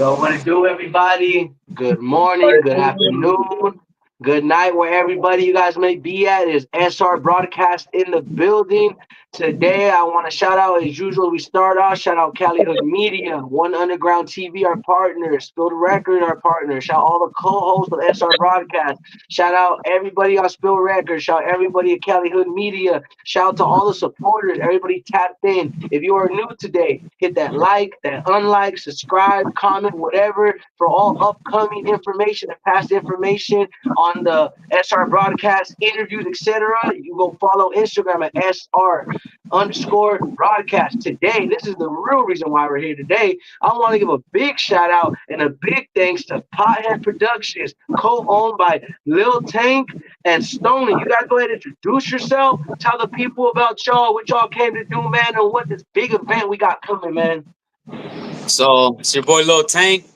Yo, what it do, everybody? Good morning, good afternoon, good night, wherever everybody you guys may be at. Is SR Broadcast in the building. Today, I want to shout out, as usual, we start off, shout out Cali Hood Media, One Underground TV, our partner, Spilled Record, our partner. Shout out all the co-hosts of SR Broadcast. Shout out everybody on Spilled Record. Shout out everybody at Cali Hood Media. Shout out to all the supporters, everybody tapped in. If you are new today, hit that like, that unlike, subscribe, comment, whatever for all upcoming information and past information on the SR broadcast, interviews, etc. You go follow Instagram at SR underscore broadcast. Today, this is the real reason why we're here today. I want to give a big shout out and a big thanks to Pothead Productions, co-owned by LILTAnk and Stoney. You guys go ahead and introduce yourself. Tell the people about y'all, what y'all came to do, man, and what this big event we got coming, man. So it's your boy Lil Tank,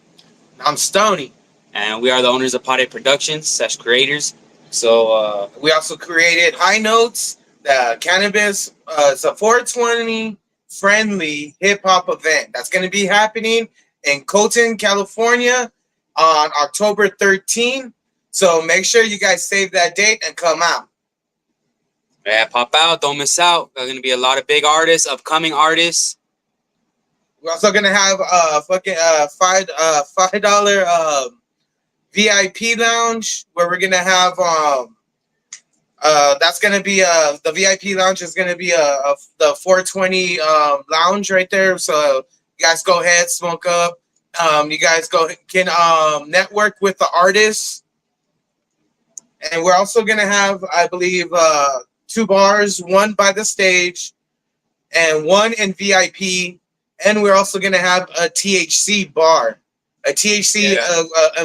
I'm Stoney. and we are the owners of POTHEAD Productions / creators. So We also created High Notes, the cannabis. It's a 420 friendly hip hop event that's going to be happening in Colton, California on October 13th. So make sure you guys save that date and come out. yeah, pop out, don't miss out. There's gonna be a lot of big artists, upcoming artists. We're also going to have $5 VIP lounge where we're going to have that's gonna be the VIP lounge is gonna be the 420 lounge right there. So you guys go ahead, smoke up. You guys can network with the artists, and we're also gonna have, I believe, two bars, one by the stage, and one in VIP. And we're also gonna have a THC bar. A THC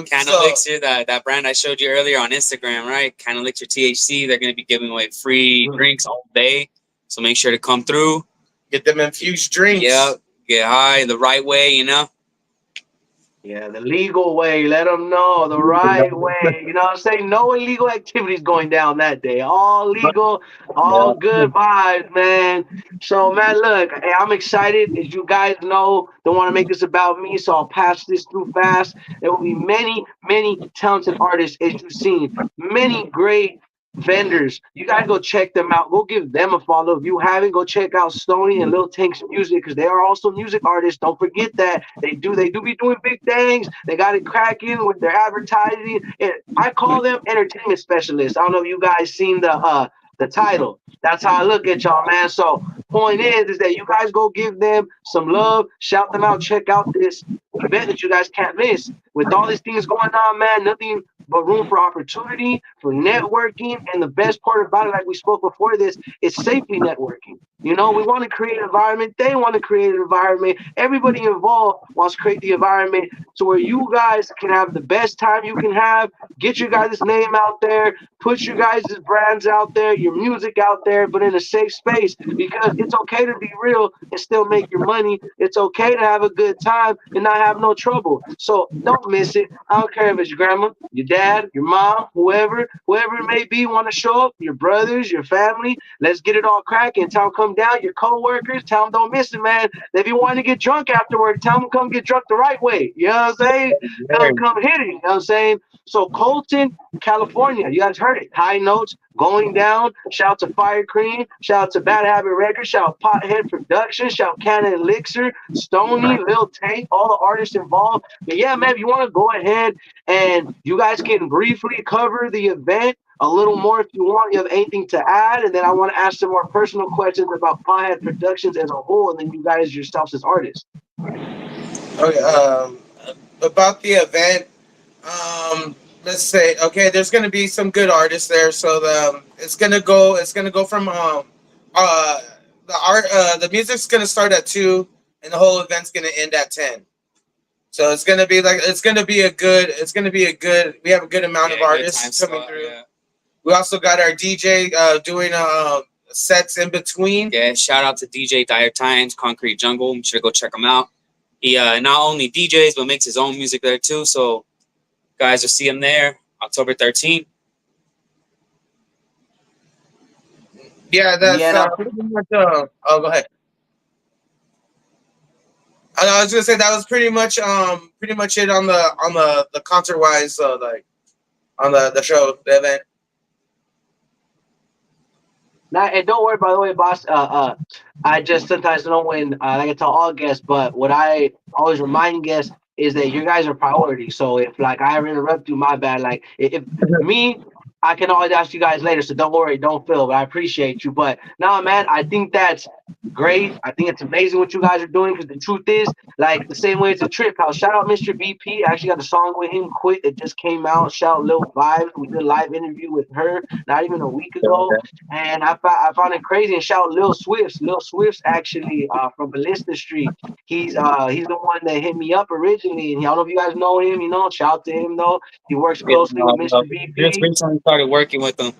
Can Elixir, that brand I showed you earlier on Instagram, right? Can Elixir THC. They're gonna be giving away free drinks all day. So make sure to come through. get them infused drinks. Yeah, get high the right way, you know. Yeah, the legal way. Let them know the right way. You know what I'm saying? No illegal activities going down that day. All legal, all good vibes, man. So, man, look, hey, I'm excited. As you guys know, don't want to make this about me, so I'll pass this through fast. There will be many, many talented artists, as you've seen. Many great vendors. You guys go check them out. Go give them a follow. If you haven't, go check out Stoney and LILTAnk's music because they are also music artists. Don't forget that they do be doing big things. They got it cracking with their advertising. And I call them entertainment specialists. I don't know if you guys seen the title. That's how I look at y'all, man. So point is that you guys go give them some love, shout them out, check out this event that you guys can't miss. With all these things going on, man, nothing but room for opportunity, for networking, and the best part about it, like we spoke before this, is safely networking. You know, we want to create an environment. They want to create an environment. Everybody involved wants to create the environment to where you guys can have the best time you can have. Get your guys' name out there. Put your guys' brands out there, your music out there, but in a safe space because it's okay to be real and still make your money. It's okay to have a good time and not have no trouble. So don't miss it. I don't care if it's your grandma, your dad, your mom, whoever it may be, want to show up, your brothers, your family. Let's get it all cracking. Tell them come down, your co-workers, tell them don't miss it, man. If you want to get drunk afterward, tell them come get drunk the right way. You know what I'm saying? Come hit it. You know what I'm saying? So Colton, California, you guys heard it. High Notes going down. Shout out to Fire Cream. Shout out to Bad Habit Records. Shout out Pothead Productions. Shout out Cannon Elixir, Stoney, LILTAnk, all the artists involved. But yeah, man, if you want to go ahead and you guys can briefly cover the event a little more if you want. You have anything to add? And then I want to ask some more personal questions about Pothead Productions as a whole, and then you guys yourselves as artists. Okay, about the event, let's say, okay, there's gonna be some good artists there, so it's gonna go from the music's gonna start at 2, and the whole event's gonna end at 10. So it's gonna be a good. We have a good amount of artists coming through. Yeah. We also got our DJ doing sets in between. Yeah, shout out to DJ Dire Times, Concrete Jungle. You should go check him out. He not only DJs but makes his own music there too. So guys will see him there October 13th. Yeah, that's pretty much. Oh, go ahead. I was gonna say that was pretty much it on the concert wise, like on the show, the event. Now, and don't worry, by the way, boss. I just sometimes don't know when, like I tell all guests, but what I always remind guests is that you guys are priority. So if like I ever interrupt you, my bad. Like if me, I can always ask you guys later. So don't worry, don't feel. But I appreciate you. But no, man, I think that's great. I think it's amazing what you guys are doing because the truth is, like the same way it's a trip. How shout out Mr. BP. I actually got a song with him, Quit, that just came out. Shout out Lil Vibes. We did a live interview with her not even a week ago. And I found it crazy and shout Lil Swifts. Lil Swifts actually from Ballista Street. He's the one that hit me up originally. And I don't know if you guys know him, you know, shout to him though. He works Yeah, closely with Mr. just VP. recently started working with them.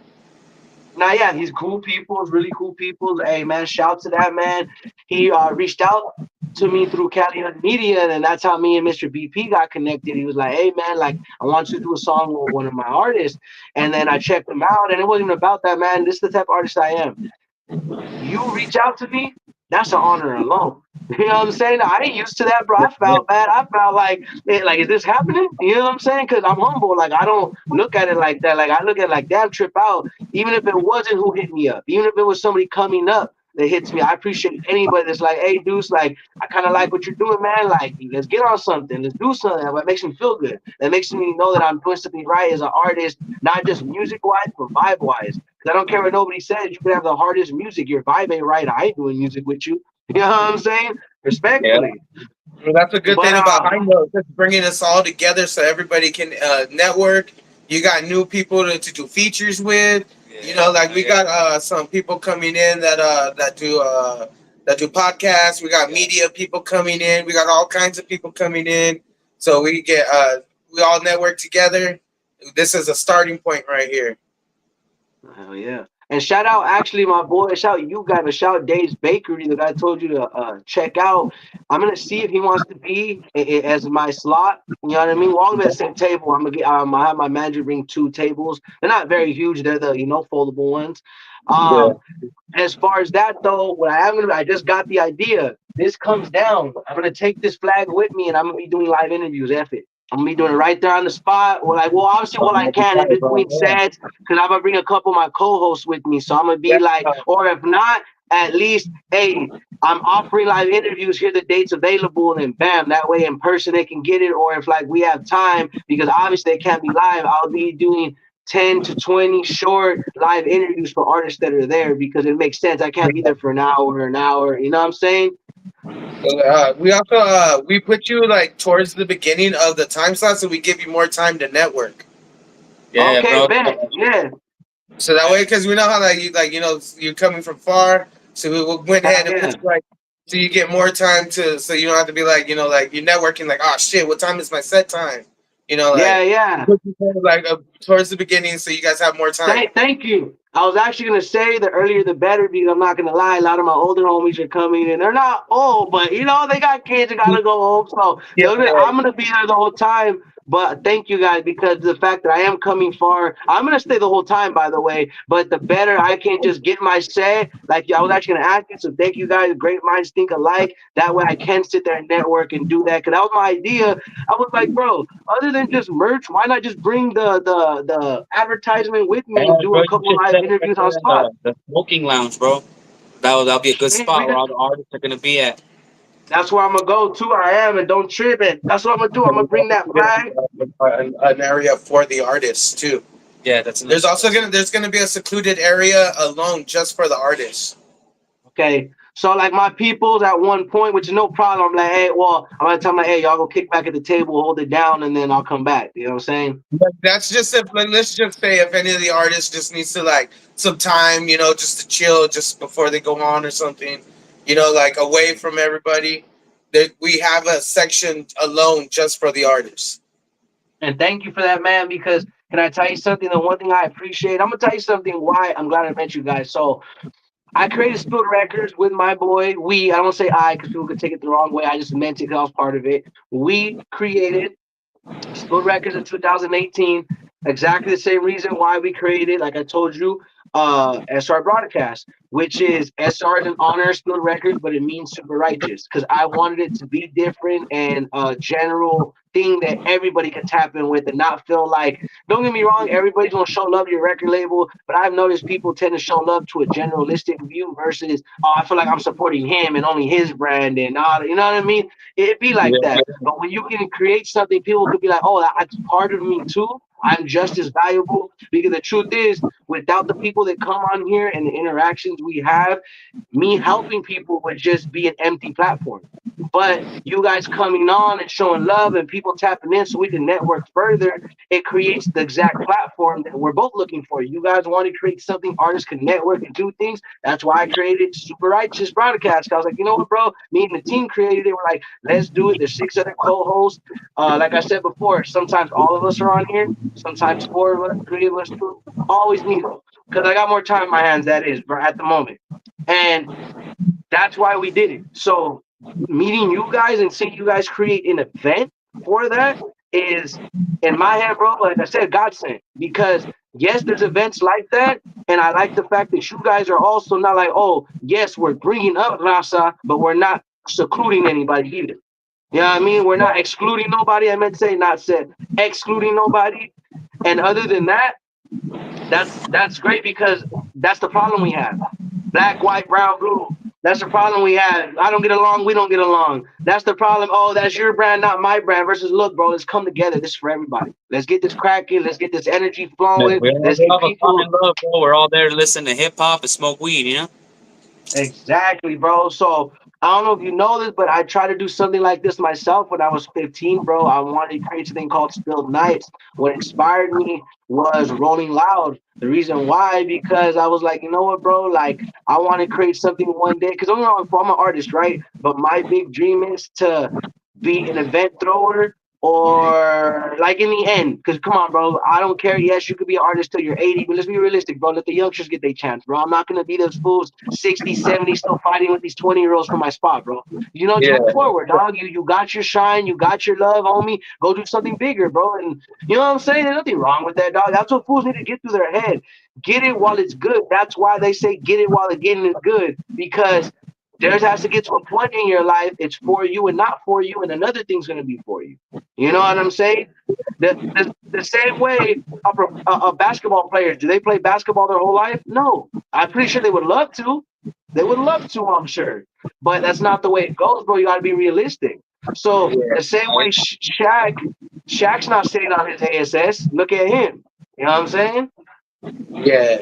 Now, yeah, he's cool people, really cool people. Hey, man, shout to that man. He reached out to me through Cali Hood Media, and that's how me and Mr. BP got connected. He was like, "Hey, man, like I want you to do a song with one of my artists," and then I checked him out, and it wasn't even about that, man. This is the type of artist I am. You reach out to me, that's an honor alone. You know what I'm saying? I ain't used to that, bro. I felt bad. I felt like, like, is this happening? You know what I'm saying? Because I'm humble. Like, I don't look at it like that. Like, I look at it like, damn, trip out. Even if it wasn't who hit me up, even if it was somebody coming up that hits me, I appreciate anybody that's like, hey, Deuce, like, I kind of like what you're doing, man. Like, let's get on something. Let's do something. That makes me feel good. That makes me know that I'm doing something right as an artist, not just music-wise, but vibe-wise. Because I don't care what nobody says. You can have the hardest music. Your vibe ain't right. I ain't doing music with you. You know what I'm saying? Yeah, Respectfully. Well, that's a good But thing about High Note, just bringing us all together so everybody can network. You got new people to do features with. You know, like we got some people coming in that do podcasts. We got media people coming in. We got all kinds of people coming in. So we all network together. This is a starting point right here. hell yeah. And shout out actually my boy, shout you guys, but shout Dave's Bakery that I told you to check out. I'm gonna see if he wants to be as my slot. You know what I mean? We're all gonna be at the same table. I'm gonna get I have my manager bring two tables. They're not very huge, they're the foldable ones. yeah. Um as far as that though, what I just got the idea. This comes down. I'm gonna take this flag with me and I'm gonna be doing live interviews. F it. I'm gonna be doing it right there on the spot. Well, obviously, what I can in between sets, because I'm gonna bring a couple of my co-hosts with me. So I'm gonna be like, or if not, at least, hey, I'm offering live interviews. Here the dates available, and then bam, that way in person they can get it. Or if like we have time, because obviously they can't be live, I'll be doing 10 to 20 short live interviews for artists that are there because it makes sense. I can't be there for an hour. You know what I'm saying? We also we put you like towards the beginning of the time slot, so we give you more time to network. Yeah, Okay, bro. bet. Yeah. So that way, because we know how you're coming from far, so we went ahead and Yeah. put you like so you get more time so you don't have to be like like you're networking like, oh shit, what time is my set time? Yeah, yeah. Put you kind of like towards the beginning so you guys have more time. Thank you. I was actually gonna say the earlier the better because I'm not gonna lie, a lot of my older homies are coming and they're not old, but they got kids that gotta go home. So Yeah, I'm gonna be there the whole time. But thank you guys because the fact that I am coming far, I'm gonna stay the whole time by the way. But the better I can just get my set, like I was actually gonna ask you. So thank you guys. Great minds think alike. That way I can sit there and network and do that. Cause that was my idea. I was like, bro, other than just merch, why not just bring the advertisement with me and do Bro, a you couple should live set up right interviews there on in spot? the smoking lounge, bro. That'll be a good spot where all the artists are gonna be at. That's where I'm gonna go to. I am, and don't trip it. That's what I'm gonna do. I'm gonna bring that flag. an area for the artists too. Yeah, that's There's gonna be a secluded area alone just for the artists. Okay. So like my peoples at one point, which is no problem. I'm like, hey, well, I'm gonna tell them like, hey, y'all go kick back at the table, hold it down, and then I'll come back. You know what I'm saying? That's just if like, let's just say if any of the artists just needs to like some time, just to chill just before they go on or something, like away from everybody. That we have a section alone just for the artists. And thank you for that, man. Because can I tell you something? The one thing I appreciate, I'm gonna tell you something. Why I'm glad I met you guys. So I created Spilled Records with my boy. I don't say I because people could take it the wrong way. I just meant it because I was part of it. We created Spilled Records in 2018. Exactly the same reason why we created, like I told you. SR Broadcast, which is SR is an honor spilled records, but it means super righteous because I wanted it to be different and a general thing that everybody could tap in with and not feel like, don't get me wrong, everybody's gonna show love to your record label, but I've noticed people tend to show love to a generalistic view versus, oh, I feel like I'm supporting him and only his brand and all, you know what I mean? It'd be like that. But when you can create something, people could be like, oh, that's part of me too. I'm just as valuable because the truth is, without the people that come on here and the interactions we have, me helping people would just be an empty platform. But you guys coming on and showing love and people tapping in so we can network further, it creates the exact platform that we're both looking for. You guys want to create something artists can network and do things. That's why I created Super Righteous Broadcast. I was like, you know what, bro? Me and the team created it. We're like, let's do it. There's 6 other co-hosts. Like I said before, sometimes all of us are on here. Sometimes 4 of us, 3 of us, 2. Always need them because I got more time in my hands. That is, bro, at the moment. And that's why we did it. So meeting you guys and seeing you guys create an event for that is, in my head, bro, like I said, God sent. Because yes, there's events like that, and I like the fact that you guys are also not like, oh, yes, we're bringing up Rasa, but we're not secluding anybody either. You know what I mean? We're not excluding nobody. I meant to say, not said excluding nobody. And other than that, that's great because that's the problem we have. Black, white, brown, blue. That's the problem we have. I don't get along. We don't get along. That's the problem. Oh, that's your brand, not my brand. Versus, look, bro, let's come together. This is for everybody. Let's get this cracking. Let's get this energy Man, flowing. we all Let's get have a people. common love, bro. We're all there to listen to hip hop and smoke weed, you know? Exactly, bro. So I don't know if you know this, but I tried to do something like this myself when I was 15, bro. I wanted to create something called Spilled Nights. What inspired me was Rolling Loud. The reason why, because I was like, you know what, bro? Like, I want to create something one day. Because I'm an artist, right? But my big dream is to be an event thrower or like in the end, because come on, bro, I don't care. Yes, you could be an artist till you're 80, but let's be realistic, bro. Let the youngsters get their chance, bro. I'm not gonna be those fools 60, 70 still fighting with these 20-year-olds for my spot, bro. You know, just Yeah. move forward, dog. You got your shine, you got your love, homie. Go do something bigger, bro. And you know what I'm saying? There's nothing wrong with that, dog. That's what fools need to get through their head. Get it while it's good. That's why they say get it while the getting is good, because theirs has to get to a point in your life it's for you and not for you, and another thing's going to be for you. You know what I'm saying? The same way basketball players, do they play basketball their whole life? No. I'm pretty sure they would love to. They would love to, I'm sure. But that's not the way it goes, bro. You got to be realistic. So the same way Shaq's not sitting on his ASS. Look at him. You know what I'm saying? Yeah.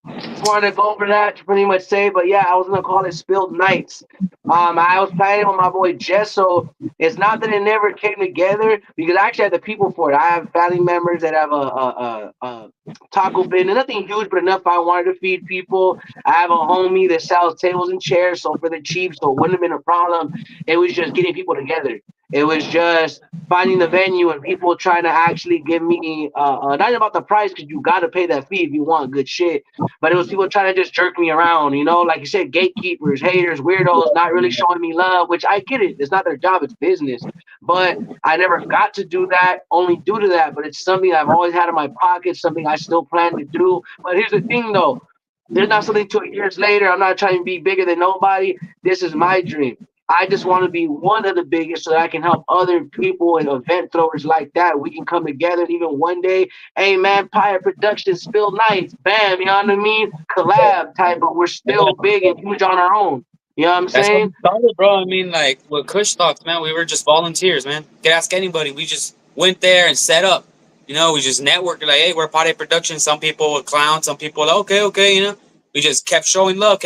Just wanted to go over that to pretty much say, but yeah, I was gonna call it Spilled Nights. I was planning with my boy Jess, so it's not that it never came together because I actually had the people for it. I have family members that have a taco bin, and nothing huge, but enough I wanted to feed people. I have a homie that sells tables and chairs, so for the cheap, so it wouldn't have been a problem. It was just getting people together. It was just finding the venue and people trying to actually give me not about the price because you got to pay that fee if you want good shit, but it was people trying to just jerk me around, you know, like you said, gatekeepers, haters, weirdos, not really showing me love, which I get it. It's not their job, it's business. But I never got to do that only due to that. But it's something I've always had in my pocket, something I still plan to do. But here's the thing, though. There's not something 2 years later. I'm not trying to be bigger than nobody. This is my dream. I just want to be one of the biggest so that I can help other people and event throwers like that. We can come together and even one day, hey man, Pirate Productions, Spill Nights, bam, you know what I mean? Collab type, but we're still big and huge on our own. You know what I'm That's how saying? we started, bro. I mean, like with Kush Talks, man, we were just volunteers, man. You could ask anybody. We just went there and set up. You know, we just networked. Like, hey, we're Potthad Production. Some people would clown. Some people would, okay. You know, we just kept showing love,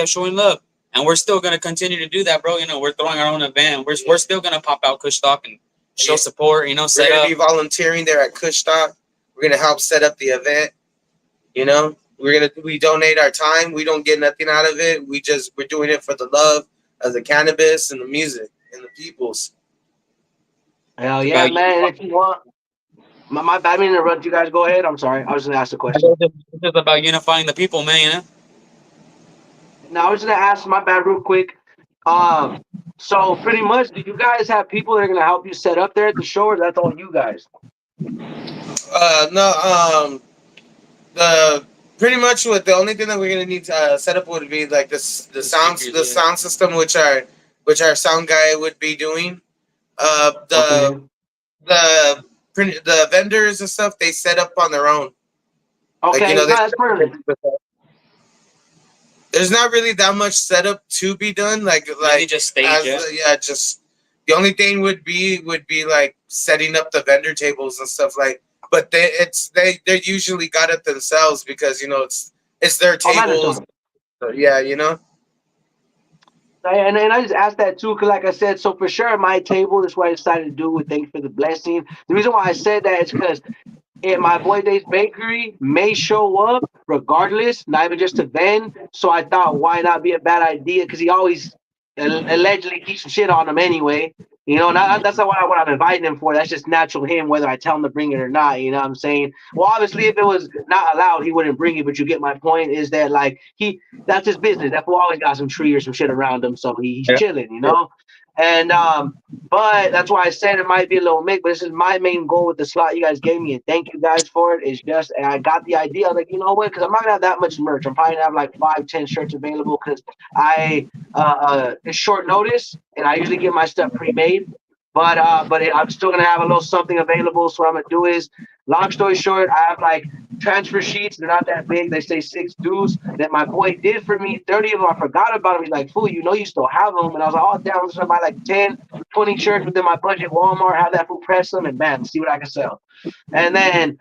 and we're still gonna continue to do that, bro. You know, we're throwing our own event. We're still gonna pop out Kush Talk and show support. You know, We're set gonna up. be volunteering there at Kushstock. We're gonna help set up the event. You know, we donate our time. We don't get nothing out of it. We're doing it for the love of the cannabis and the music and the peoples. Hell It's yeah, about man. And if you want, my bad, I didn't interrupt you guys. Go ahead. I'm sorry. I was going to ask a question. it's just about unifying the people, man. You know. Now, I was going to ask, my bad, real quick. So pretty much, do you guys have people that are gonna help you set up there at the show, or that's all you guys? No. The pretty much what the only thing that we're gonna need to set up would be like this the sound system, which our sound guy would be doing. Uh, the Okay. the the vendors and stuff they set up on their own. Like Okay. No, that's perfect. there's not really that much setup to be done. Like just stage as it. yeah, just the only thing would be like setting up the vendor tables and stuff like. But they usually got it themselves because it's their Oh, tables. mandatory. So, yeah, you know. And I just asked that too, because like I said, so for sure my table is what I decided to do. With thanks for the blessing. The reason why I said that is because my boy Dave's Bakery may show up regardless, not even just to vend. So I thought, why not be a bad idea? Because he always allegedly keeps some shit on him anyway. You know, that's not what I'm inviting him for. That's just natural him, whether I tell him to bring it or not. You know what I'm saying? Well, obviously, if it was not allowed, he wouldn't bring it. But you get my point. Is that like that's his business. That fool always got some tree or some shit around him, so he's Yeah. chilling. You know, and but that's why I said it might be a little mix. But this is my main goal with the slot you guys gave me, and thank you guys for it. It's just, and I got the idea. I was like, you know what? Because I'm not gonna have that much merch. I'm probably gonna have like 5, 10 shirts available because it's short notice, and I usually get my stuff pre-made. But I'm still gonna have a little something available. So what I'm gonna do is, long story short, I have like transfer sheets. They're not that big. They say 6 dues that my boy did for me. 30 of them, I forgot about them. He's like, fool, you know you still have them. And I was like, oh, damn, I'm just gonna buy like 10, 20 shirts within my budget. Walmart, have that fool press them, and bam, see what I can sell. And then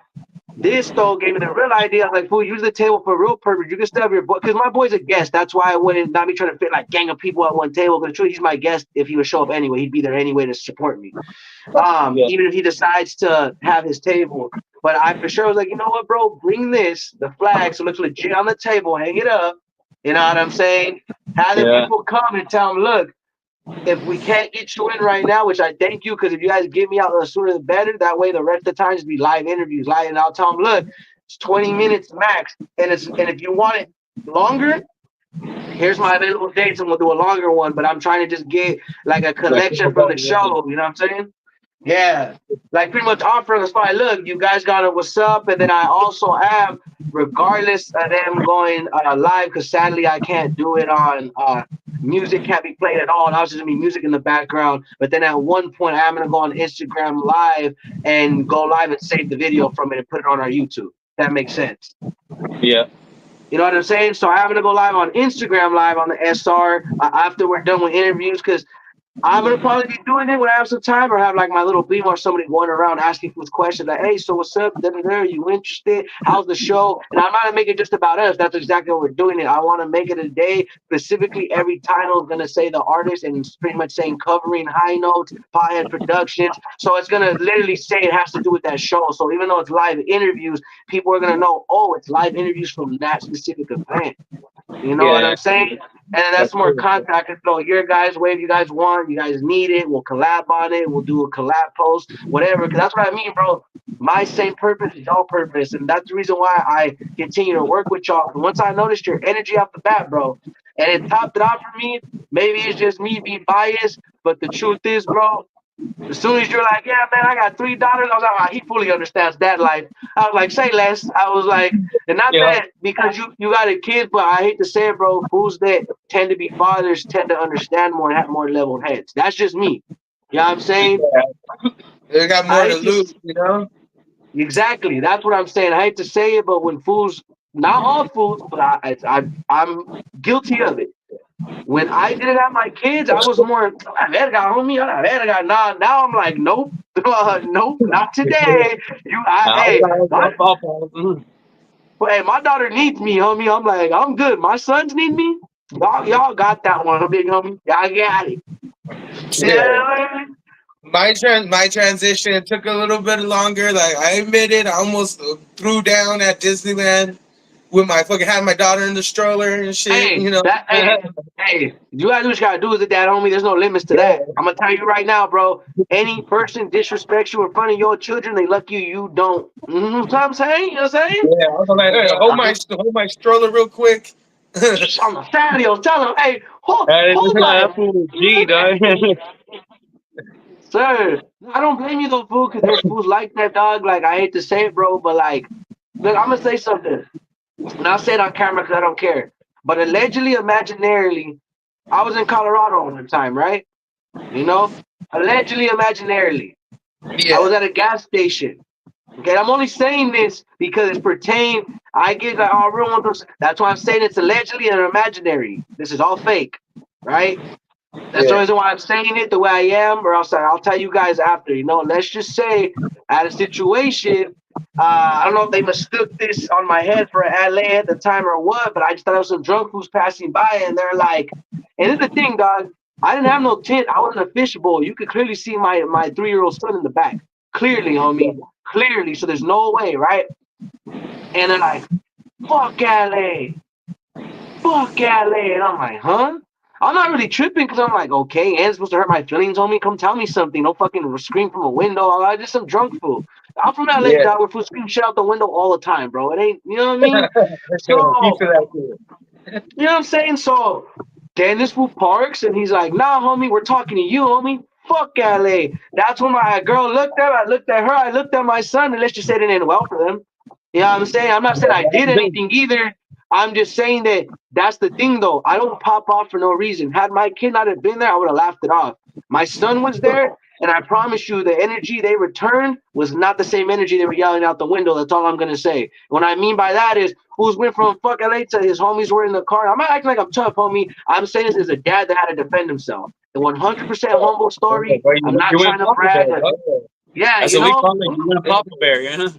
this though gave me the real idea. I was like, fool, use the table for real purpose. You can still have your boy, because my boy's a guest. That's why I wouldn't, not me trying to fit like gang of people at one table. Because truly, he's my guest. If he would show up anyway, he'd be there anyway to support me. Yeah. Even if he decides to have his table. But I for sure was like, you know what, bro, bring this, the flag, so it looks legit on the table, hang it up. You know what I'm saying? Have the Yeah. people come and tell them, look, if we can't get you in right now, which I thank you, because if you guys get me out the sooner the better, that way the rest of the time just be live interviews, live, and I'll tell them, look, it's 20 minutes max, and if you want it longer, here's my available dates, and we'll do a longer one. But I'm trying to just get like a collection from the show. You know what I'm saying? Yeah, like pretty much offering the spot. Look, you guys got it. What's up? And then I also have, regardless of them going live, because sadly I can't do it on music can't be played at all. And I was just gonna be music in the background. But then at one point I'm gonna go on Instagram live and go live and save the video from it and put it on our YouTube. That makes sense. Yeah. You know what I'm saying? So I'm gonna go live on Instagram live on the SR after we're done with interviews, because I'm gonna probably be doing it when I have some time, or have like my little beam or somebody going around asking for questions like, "Hey, so what's up? Are you interested? How's the show?" And I'm not gonna make it just about us. That's exactly what we're doing. It. I want to make it a day specifically. Every title is gonna say the artist, and it's pretty much saying covering high notes, Pothead Productions. So it's gonna literally say it has to do with that show. So even though it's live interviews, people are gonna know, oh, it's live interviews from that specific event. You know what Yeah. I'm saying? And that's That's more cool. content. I can throw your guys' way if you guys want. You guys need it. We'll collab on it. We'll do a collab post, whatever. Because that's what I mean, bro. My same purpose is your purpose. And that's the reason why I continue to work with y'all. Once I noticed your energy off the bat, bro, and it topped it off for me, maybe it's just me being biased. But the truth is, bro, as soon as you're like, yeah, man, I got $3, I was like, oh, he fully understands that life. I was like, say less. I was like, and not Yeah. that because you got a kid, but I hate to say it, bro. Fools that tend to be fathers tend to understand more and have more level heads. That's just me. You know what I'm saying? They got more I to hate to lose, you know. exactly. That's what I'm saying. I hate to say it, but when fools, not all fools, but I'm guilty of it. When I didn't have my kids, I was more, "A la verga, homie, a la verga." Now I'm like, nope, nope, not today. Hey, my daughter needs me, homie. I'm like, I'm good. My sons need me. Y'all got that one, big homie. Y'all got it. Yeah. Yeah, My transition took a little bit longer. Like I admit it, I almost threw down at Disneyland with my fucking had my daughter in the stroller and shit. hey, you gotta do what you gotta do with it, that homie. There's no limits to that. I'm gonna tell you right now, bro. Any person disrespects you in front of your children, they lucky you don't. You know what I'm saying? You know what I'm saying? Yeah, I was like, hey, hold my stroller real quick. On the patio, tell him, hey, hold That my, fool was G, dog. sir. I don't blame you though, fool, because there's fools like that, dog. Like I hate to say it, bro, but like, look, I'm gonna say something, and I'll say it on camera because I don't care. But allegedly, imaginarily, I was in Colorado one time, right? You know, allegedly, imaginarily, I was Yeah. at a gas station. Okay, I'm only saying this because it's pertain. I get like all real ones. That's why I'm saying it's allegedly and imaginary. This is all fake, right? That's the Yeah. reason why I'm saying it the way I am, or else I'll tell you guys after. You know, let's just say I had a situation. I don't know if they mistook this on my head for LA at the time or what, but I just thought it was some drunk fools passing by, and they're like, and it's the thing, dog. I didn't have no tint. I wasn't a fishbowl. You could clearly see my 3-year-old son in the back. Clearly, homie. Clearly. So there's no way, right? And they're like, fuck LA. Fuck LA. And I'm like, huh? I'm not really tripping because I'm like, okay, and it's supposed to hurt my feelings, homie. Come tell me something. Don't fucking scream from a window. I'm just some drunk fool. I'm from LA, Yeah. dog. We're fools scream shit out the window all the time, bro. It ain't, you know what I mean? Used So, to that shit. you know what I'm saying? So, then this fool parks and he's like, nah, homie, we're talking to you, homie. Fuck LA. That's when my girl looked at. I looked at her. I looked at my son, and let's just say it didn't end well for them. You know what I'm saying? I'm not saying I did anything either. I'm just saying that that's the thing, though. I don't pop off for no reason. Had my kid not have been there, I would have laughed it off. My son was there, and I promise you, the energy they returned was not the same energy they were yelling out the window. That's all I'm gonna say. What I mean by that is, who's went from fuck LA to his homies were in the car. I'm not acting like I'm tough, homie. I'm saying this as a dad that had to defend himself. The 100% humble Yeah, story. bro, I'm not you went trying to Papa Bear, brag. dog. Yeah, That's you what we know. call it. You went Papa Bear, you know?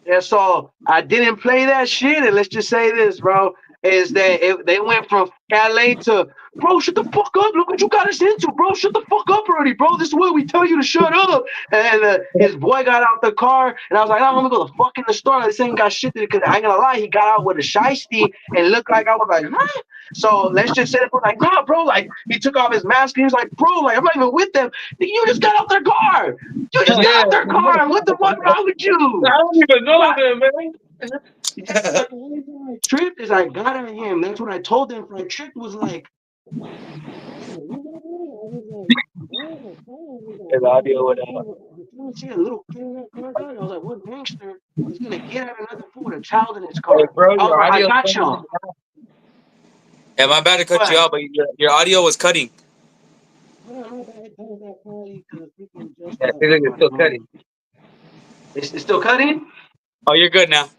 Yeah, so I didn't play that shit, and let's just say this, bro, is that they went from LA to, bro, shut the fuck up. Look what you got us into, bro. Shut the fuck up already, bro. This is what we tell you to shut up. And his boy got out the car, and I was like, I'm gonna go the fuck in the store. This ain't got shit to, because I ain't gonna lie, he got out with a shiesty and looked like I was like, huh? So let's just say it was like, nah, bro. Like he took off his mask and he was like, bro, like I'm not even with them. You just got out their car. You just got Yeah. out their car. What the fuck wrong with I you? don't even know them, man. Yeah, like the only thing I tripped is I got at him. That's what I told them. I tripped was like, The audio went out. you see a little kid in that car, dog? I was like, what gangster is gonna get at another fool with a child in his Hey, car? bro, I was your like, I audio is got cutting. y'all. Yeah, my bad to cut you What? out, but your audio was cutting. Oh, my bad. That probably because freaking just Yeah, I feel like it's still cutting. it's still cutting. Oh, you're good now.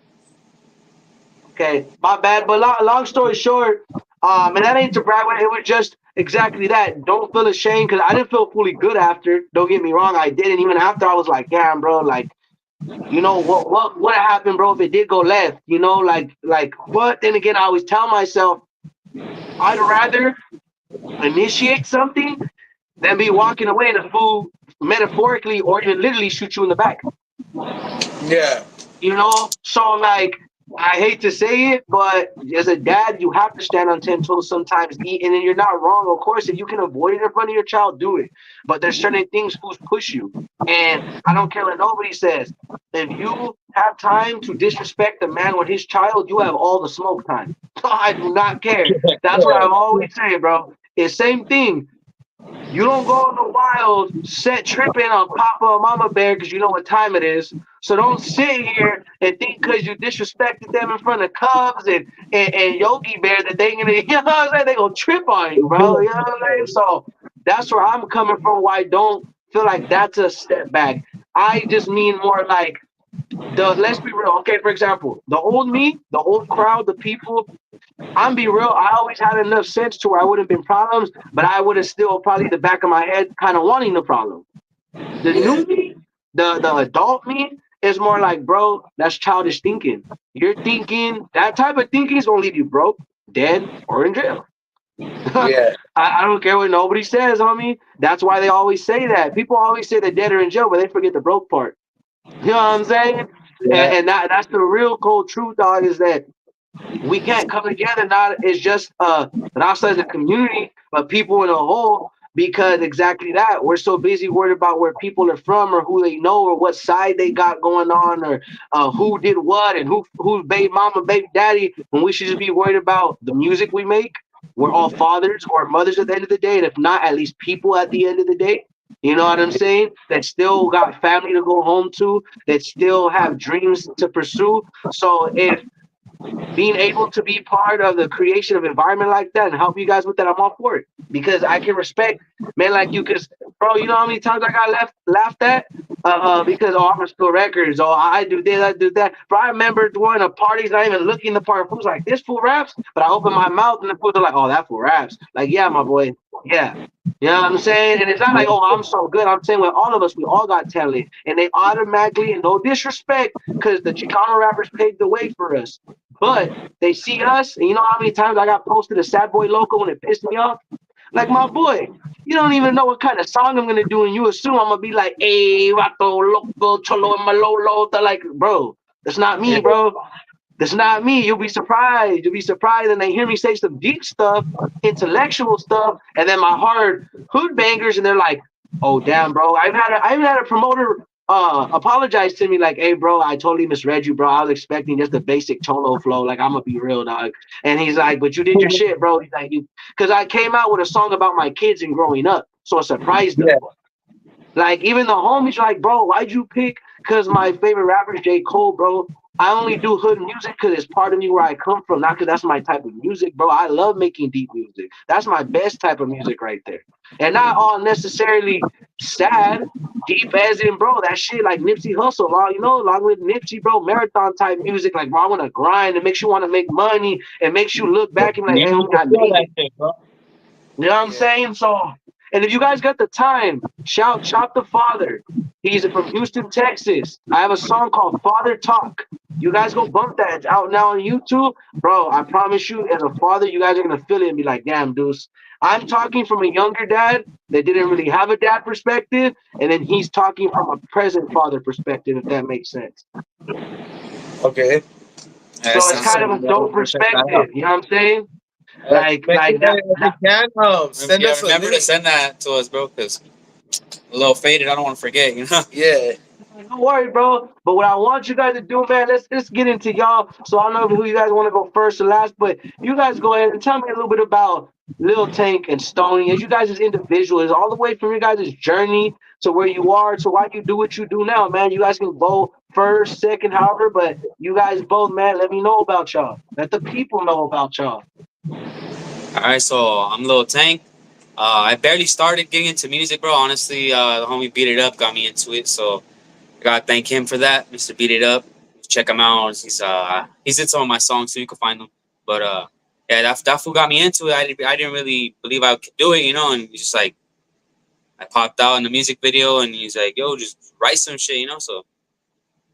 Okay, my bad. But long story short, and that ain't to brag. It was just exactly that. Don't feel ashamed because I didn't feel fully good after. Don't get me wrong, I didn't. Even after, I was like, damn, bro, like, you know what happened, bro? If it did go left, you know, like. But then again, I always tell myself I'd rather initiate something than be walking away and the fool metaphorically or even literally shoot you in the back. Yeah. You know, so like I hate to say it, but as a dad, you have to stand on 10 toes sometimes. And then you're not wrong, of course. If you can avoid it in front of your child, do it. But there's certain things fools push you, and I don't care what nobody says. If you have time to disrespect a man with his child, you have all the smoke time. I do not care. That's what I always say, bro. It's same thing. You don't go in the wild, set tripping on Papa or Mama Bear because you know what time it is. So don't sit here and think because you disrespected them in front of Cubs and Yogi Bear that they gonna, you know what I'm saying? They gonna trip on you, bro. You know what I'm saying? So that's where I'm coming from. Why I don't feel like that's a step back. I just mean more like let's be real. Okay, for example, the old me, the old crowd, the people, I'm be real. I always had enough sense to where I wouldn't have been problems, but I would have still probably the back of my head kind of wanting the problem. The Yeah. new me, the adult me, is more like, bro, that's childish thinking. You're thinking that type of thinking is gonna leave you broke, dead, or in jail. Yeah. I don't care what nobody says, homie. That's why they always say that. People always say they're dead or in jail, but they forget the broke part. You know what I'm saying? Yeah. And that's the real cold truth, dog, is that we can't come together. Not it's just not as a community, but people in a whole. Because exactly that, we're so busy worried about where people are from or who they know or what side they got going on or who did what and who's baby mama, baby daddy, when we should just be worried about the music we make, We're all fathers or mothers at the end of the day, and if not, at least people at the end of the day. You know what I'm saying? That still got family to go home to, that still have dreams to pursue. So if being able to be part of the creation of environment like that and help you guys with that, I'm all for it. Because I can respect men like you. Because, bro, you know how many times I got laughed at? Because I'm gonna spill records. Oh, I do this, I do that. Bro, I remember doing a party's not even looking the part. Fool's like, this fool raps, but I open my mouth and the fools are like, oh, that fool raps. Like, yeah, my boy, yeah. You know what I'm saying? And it's not like, oh, I'm so good. I'm saying with all of us, we all got talent. And they automatically, and no disrespect, because the Chicano rappers paved the way for us. But they see us, and you know how many times I got posted a sad boy loco when it pissed me off? Like, my boy, you don't even know what kind of song I'm gonna do, and you assume I'm gonna be like, hey, vato loco, cholo and malolo. Like, bro, that's not me, bro. That's not me. You'll be surprised. You'll be surprised, and they hear me say some deep stuff, intellectual stuff, and then my hard hood bangers, and they're like, "Oh damn, bro." I even had a promoter apologize to me, like, "Hey, bro, I totally misread you, bro. I was expecting just a basic cholo flow. Like, I'm gonna be real, dog." And he's like, "But you did your shit, bro." He's like, "You," because I came out with a song about my kids and growing up, so it surprised them. Yeah. Like, even the homies are like, "Bro, why'd you pick?" Because my favorite rapper is J. Cole, bro. I only do hood music because it's part of me where I come from, not because that's my type of music, bro. I love making deep music. That's my best type of music right there. And not all necessarily sad, deep as in, bro, that shit like Nipsey Hussle, you know, along with Nipsey, bro, marathon type music, like, bro, I want to grind. It makes you want to make money. It makes you look back and be like, You hey, need homie, to I feel made that it. shit, bro. You know what I'm saying? So, and if you guys got the time, shout the father. He's from Houston, Texas. I have a song called Father Talk. You guys go bump that. It's out now on YouTube. Bro, I promise you, as a father, you guys are going to feel it and be like, damn, Deuce. I'm talking from a younger dad that didn't really have a dad perspective, and then he's talking from a present father perspective, if that makes sense. Okay. That So it's sounds kind like of a we'll dope check that out. perspective. You know what I'm saying? Make Like it that. if you can. Send Yeah, us a remember to link. send that to us, bro, because a little faded. I don't want to forget, you know. Yeah. Don't worry, bro. But what I want you guys to do, man, let's get into y'all. So I don't know who you guys want to go first or last, but you guys go ahead and tell me a little bit about LILTAnk and Stoney as you guys as individuals, all the way from your guys' journey to where you are to why you do what you do now, man. You guys can vote first, second, however, but you guys both, man, let me know about y'all. Let the people know about y'all. All right, so I'm Lil Tank. I barely started getting into music, bro. Honestly, the homie Beat It Up got me into it, so I gotta thank him for that, Mr. Beat It Up. Check him out. He's in some of my songs, so you can find them. But yeah, that fool got me into it. I didn't really believe I could do it, you know, and just like I popped out in the music video, and he's like, "Yo, just write some shit," you know. So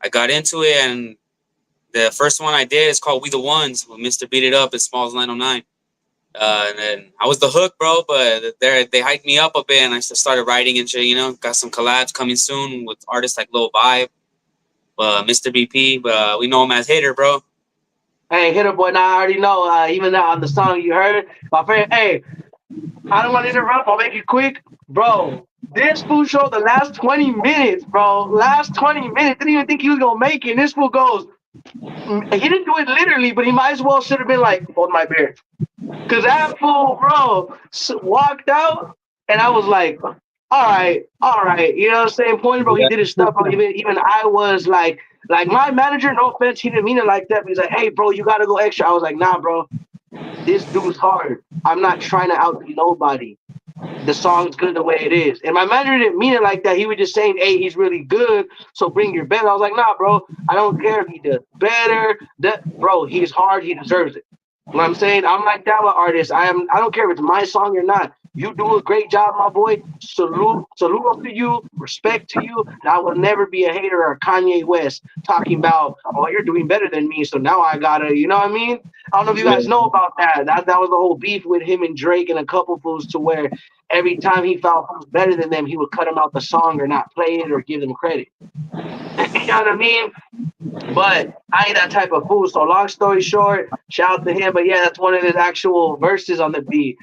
I got into it, and the first one I did is called "We the Ones" with Mr. Beat It Up at Smalls 909. And then I was the hook, bro, but they hyped me up a bit, and I started writing and shit, you know. Got some collabs coming soon with artists like Lil Vibe, Mr. BP, but we know him as Hater, bro. Hey, Hitter Boy, now I already know, even now on the song you heard, my friend, hey, I don't want to interrupt. I'll make it quick. Bro, this fool showed the last 20 minutes, bro. Last 20 minutes. Didn't even think he was going to make it. And this fool goes, he didn't do it literally, but he might as well should have been like, hold my beer. Because that fool, bro, walked out, and I was like, all right. You know what I'm saying? Point, bro, he Yeah. did his stuff. Bro. Even I was like my manager, no offense, he didn't mean it like that. But he's like, hey, bro, you got to go extra. I was like, nah, bro. This dude's hard. I'm not trying to outdo nobody. The song's good the way it is. And my manager didn't mean it like that. He was just saying, hey, he's really good, so bring your best. I was like, nah, bro, I don't care if he does better. Bro, he's hard. He deserves it. You know what I'm saying? I'm like that with artists. I don't care if it's my song or not. You do a great job, my boy. Salute to you, respect to you. And I will never be a hater or Kanye West talking about, oh, you're doing better than me, so now I gotta, you know what I mean? I don't know if you guys know about that. That was the whole beef with him and Drake and a couple fools to where every time he felt who's better than them, he would cut him out the song or not play it or give them credit. You know what I mean? But I ain't that type of fool. So long story short, shout out to him. But yeah, that's one of his actual verses on the beat.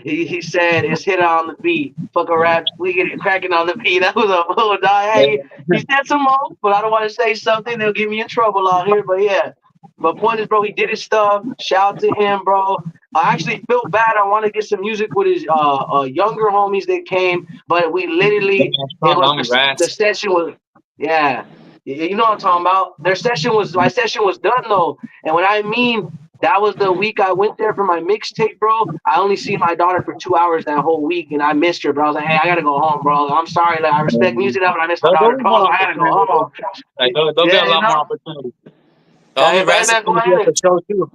He said it's hit on the beat. Fuck a rap, we get it cracking on the beat. That was a full die. Hey, he said some more, but I don't want to say something. They'll get me in trouble out here. But yeah. But point is, bro, he did his stuff. Shout out to him, bro. I actually feel bad. I want to get some music with his younger homies that came, but we literally it Strong was homie the Ras. session was yeah. You know what I'm talking about. My session was done though, and when I mean that was the week I went there for my mixtape, bro. I only see my daughter for 2 hours that whole week, and I missed her, bro. I was like, hey, I gotta go home, bro. I'm sorry, like I respect music, but I missed my There'll daughter, be bro. more So I gotta go opportunities, bro. home. Like there'll be a Yeah, you lot more know. opportunities. The Hey, homie man, Ras is man, go gonna be at ahead. the show too.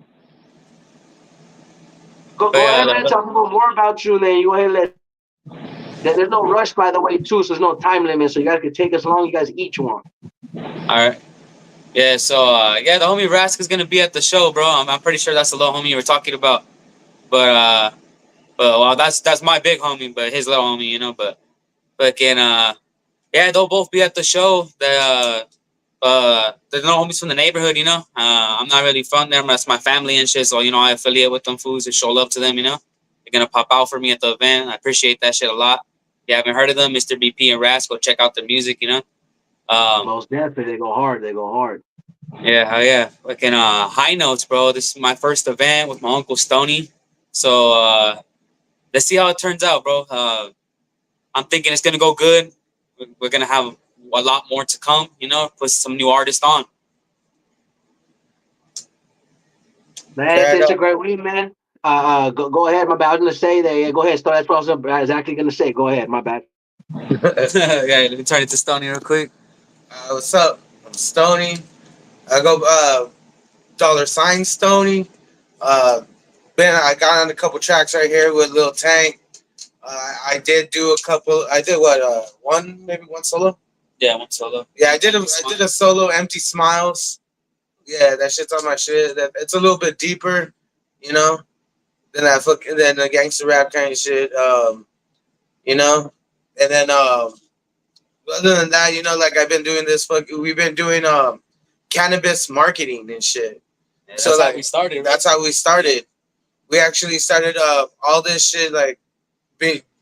But Go yeah, ahead, man. Tell me a little more about you, and then you go ahead and let. There's no rush, by the way, too. So there's no time limit. So you guys can take as long as you guys each want. all right. Yeah, so yeah, the homie Rask is gonna be at the show, bro. I'm pretty sure that's the little homie you were talking about. But well, that's my big homie, but his little homie, you know. But again, yeah, they'll both be at the show. There's no homies from the neighborhood, you know. I'm not really from there. That's my family and shit. So you know, I affiliate with them fools and show love to them. You know, they're gonna pop out for me at the event. I appreciate that shit a lot. If you haven't heard of them, Mr. BP and Ras, go check out their music. You know. Most definitely, they go hard. They go hard. Yeah, hell yeah. Fucking high notes, bro. This is my first event with my uncle Stoney. So let's see how it turns out, bro. I'm thinking it's gonna go good. We're gonna have a lot more to come, you know, put some new artists on. Man, it's a great week, man. Go ahead. My bad. I was gonna say that. Yeah, go ahead. So that's what I was exactly gonna say. Go ahead. My bad. Yeah, let me turn it to Stoney real quick. What's up? I'm Stony. I go $sign Stony. Uh, I got on a couple tracks right here with LILTAnk. I did do a couple. I did what? One solo. Yeah, one solo. Yeah, I did a solo, Empty Smiles. Yeah, that shit's on my shit. It's a little bit deeper, you know, than the gangster rap kind of shit. You know, and then other than that, you know, like I've been doing we've been doing cannabis marketing and shit. Yeah, So like how we started. Right? that's how we started. We actually started all this shit like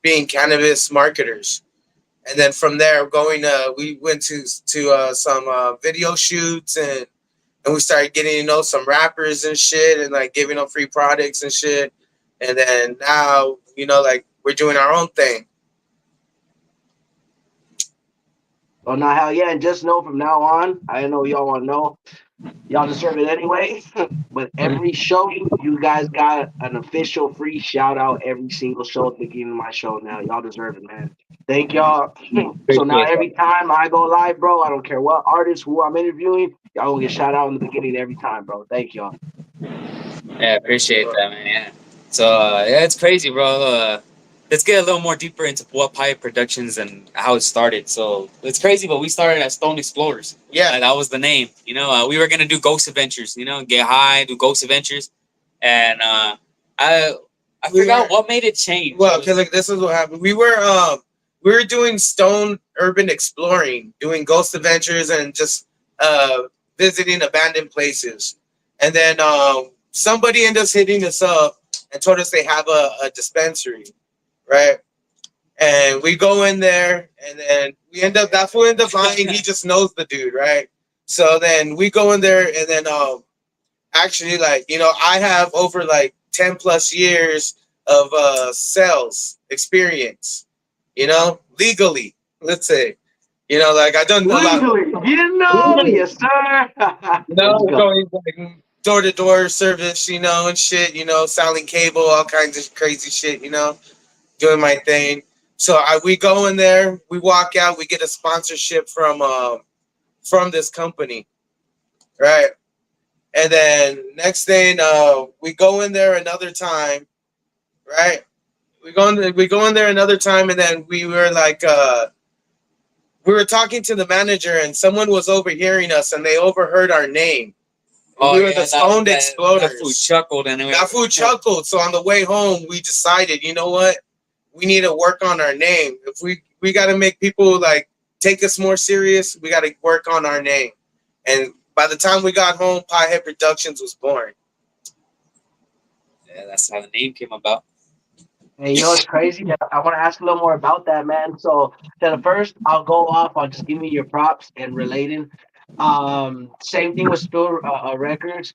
being cannabis marketers, and then from there we went to some video shoots and we started getting to know some rappers and shit and like giving them free products and shit, and then now you know like we're doing our own thing. Oh, now hell yeah! And just know from now on, I know y'all want to know. Y'all deserve it anyway. But every show, you guys got an official free shout out every single show at the beginning of my show. Now y'all deserve it, man. Thank y'all. So now Appreciate that. every time I go live, bro, I don't care what artist who I'm interviewing, y'all gonna get shout out in the beginning every time, bro. Thank y'all. Yeah, appreciate that, man. Yeah. So yeah, it's crazy, bro. Let's get a little more deeper into what Pipe Productions and how it started. So it's crazy, but we started as Stone Explorers. Yeah, That was the name. You know, we were gonna do ghost adventures. You know, get high, do ghost adventures, and I forgot what made it change. Well, okay, look, this is what happened. We were doing Stone Urban Exploring, doing ghost adventures and just visiting abandoned places. And then somebody ended up hitting us up and told us they have a dispensary, right? And we go in there, and then that fool end up buying. He just knows the dude, right? So then we go in there, and then actually, like, you know, I have over like 10 plus years of sales experience, you know, legally, let's say, you know, like I done a lot. Legally, you know, yes, sir. You know, Let's go. going like door to door service, you know, and shit, you know, selling cable, all kinds of crazy shit, you know, doing my thing. So we go in there, we walk out, we get a sponsorship from this company, right? And then next thing, we go in there another time, right? We go in there another time, and then we were like, we were talking to the manager, and someone was overhearing us, and they overheard our name. Oh, We were the Stoned Exploders. That food chuckled, and That food chuckled. So on the way home, we decided, you know what? We need to work on our name. If we got to make people like take us more serious, we got to work on our name. And by the time we got home, Piehead Productions was born. Yeah, that's how the name came about. Hey, you know what's crazy? I want to ask a little more about that, man. So, first, I'll go off. I'll just give me your props and relating. Same thing with Spill Records.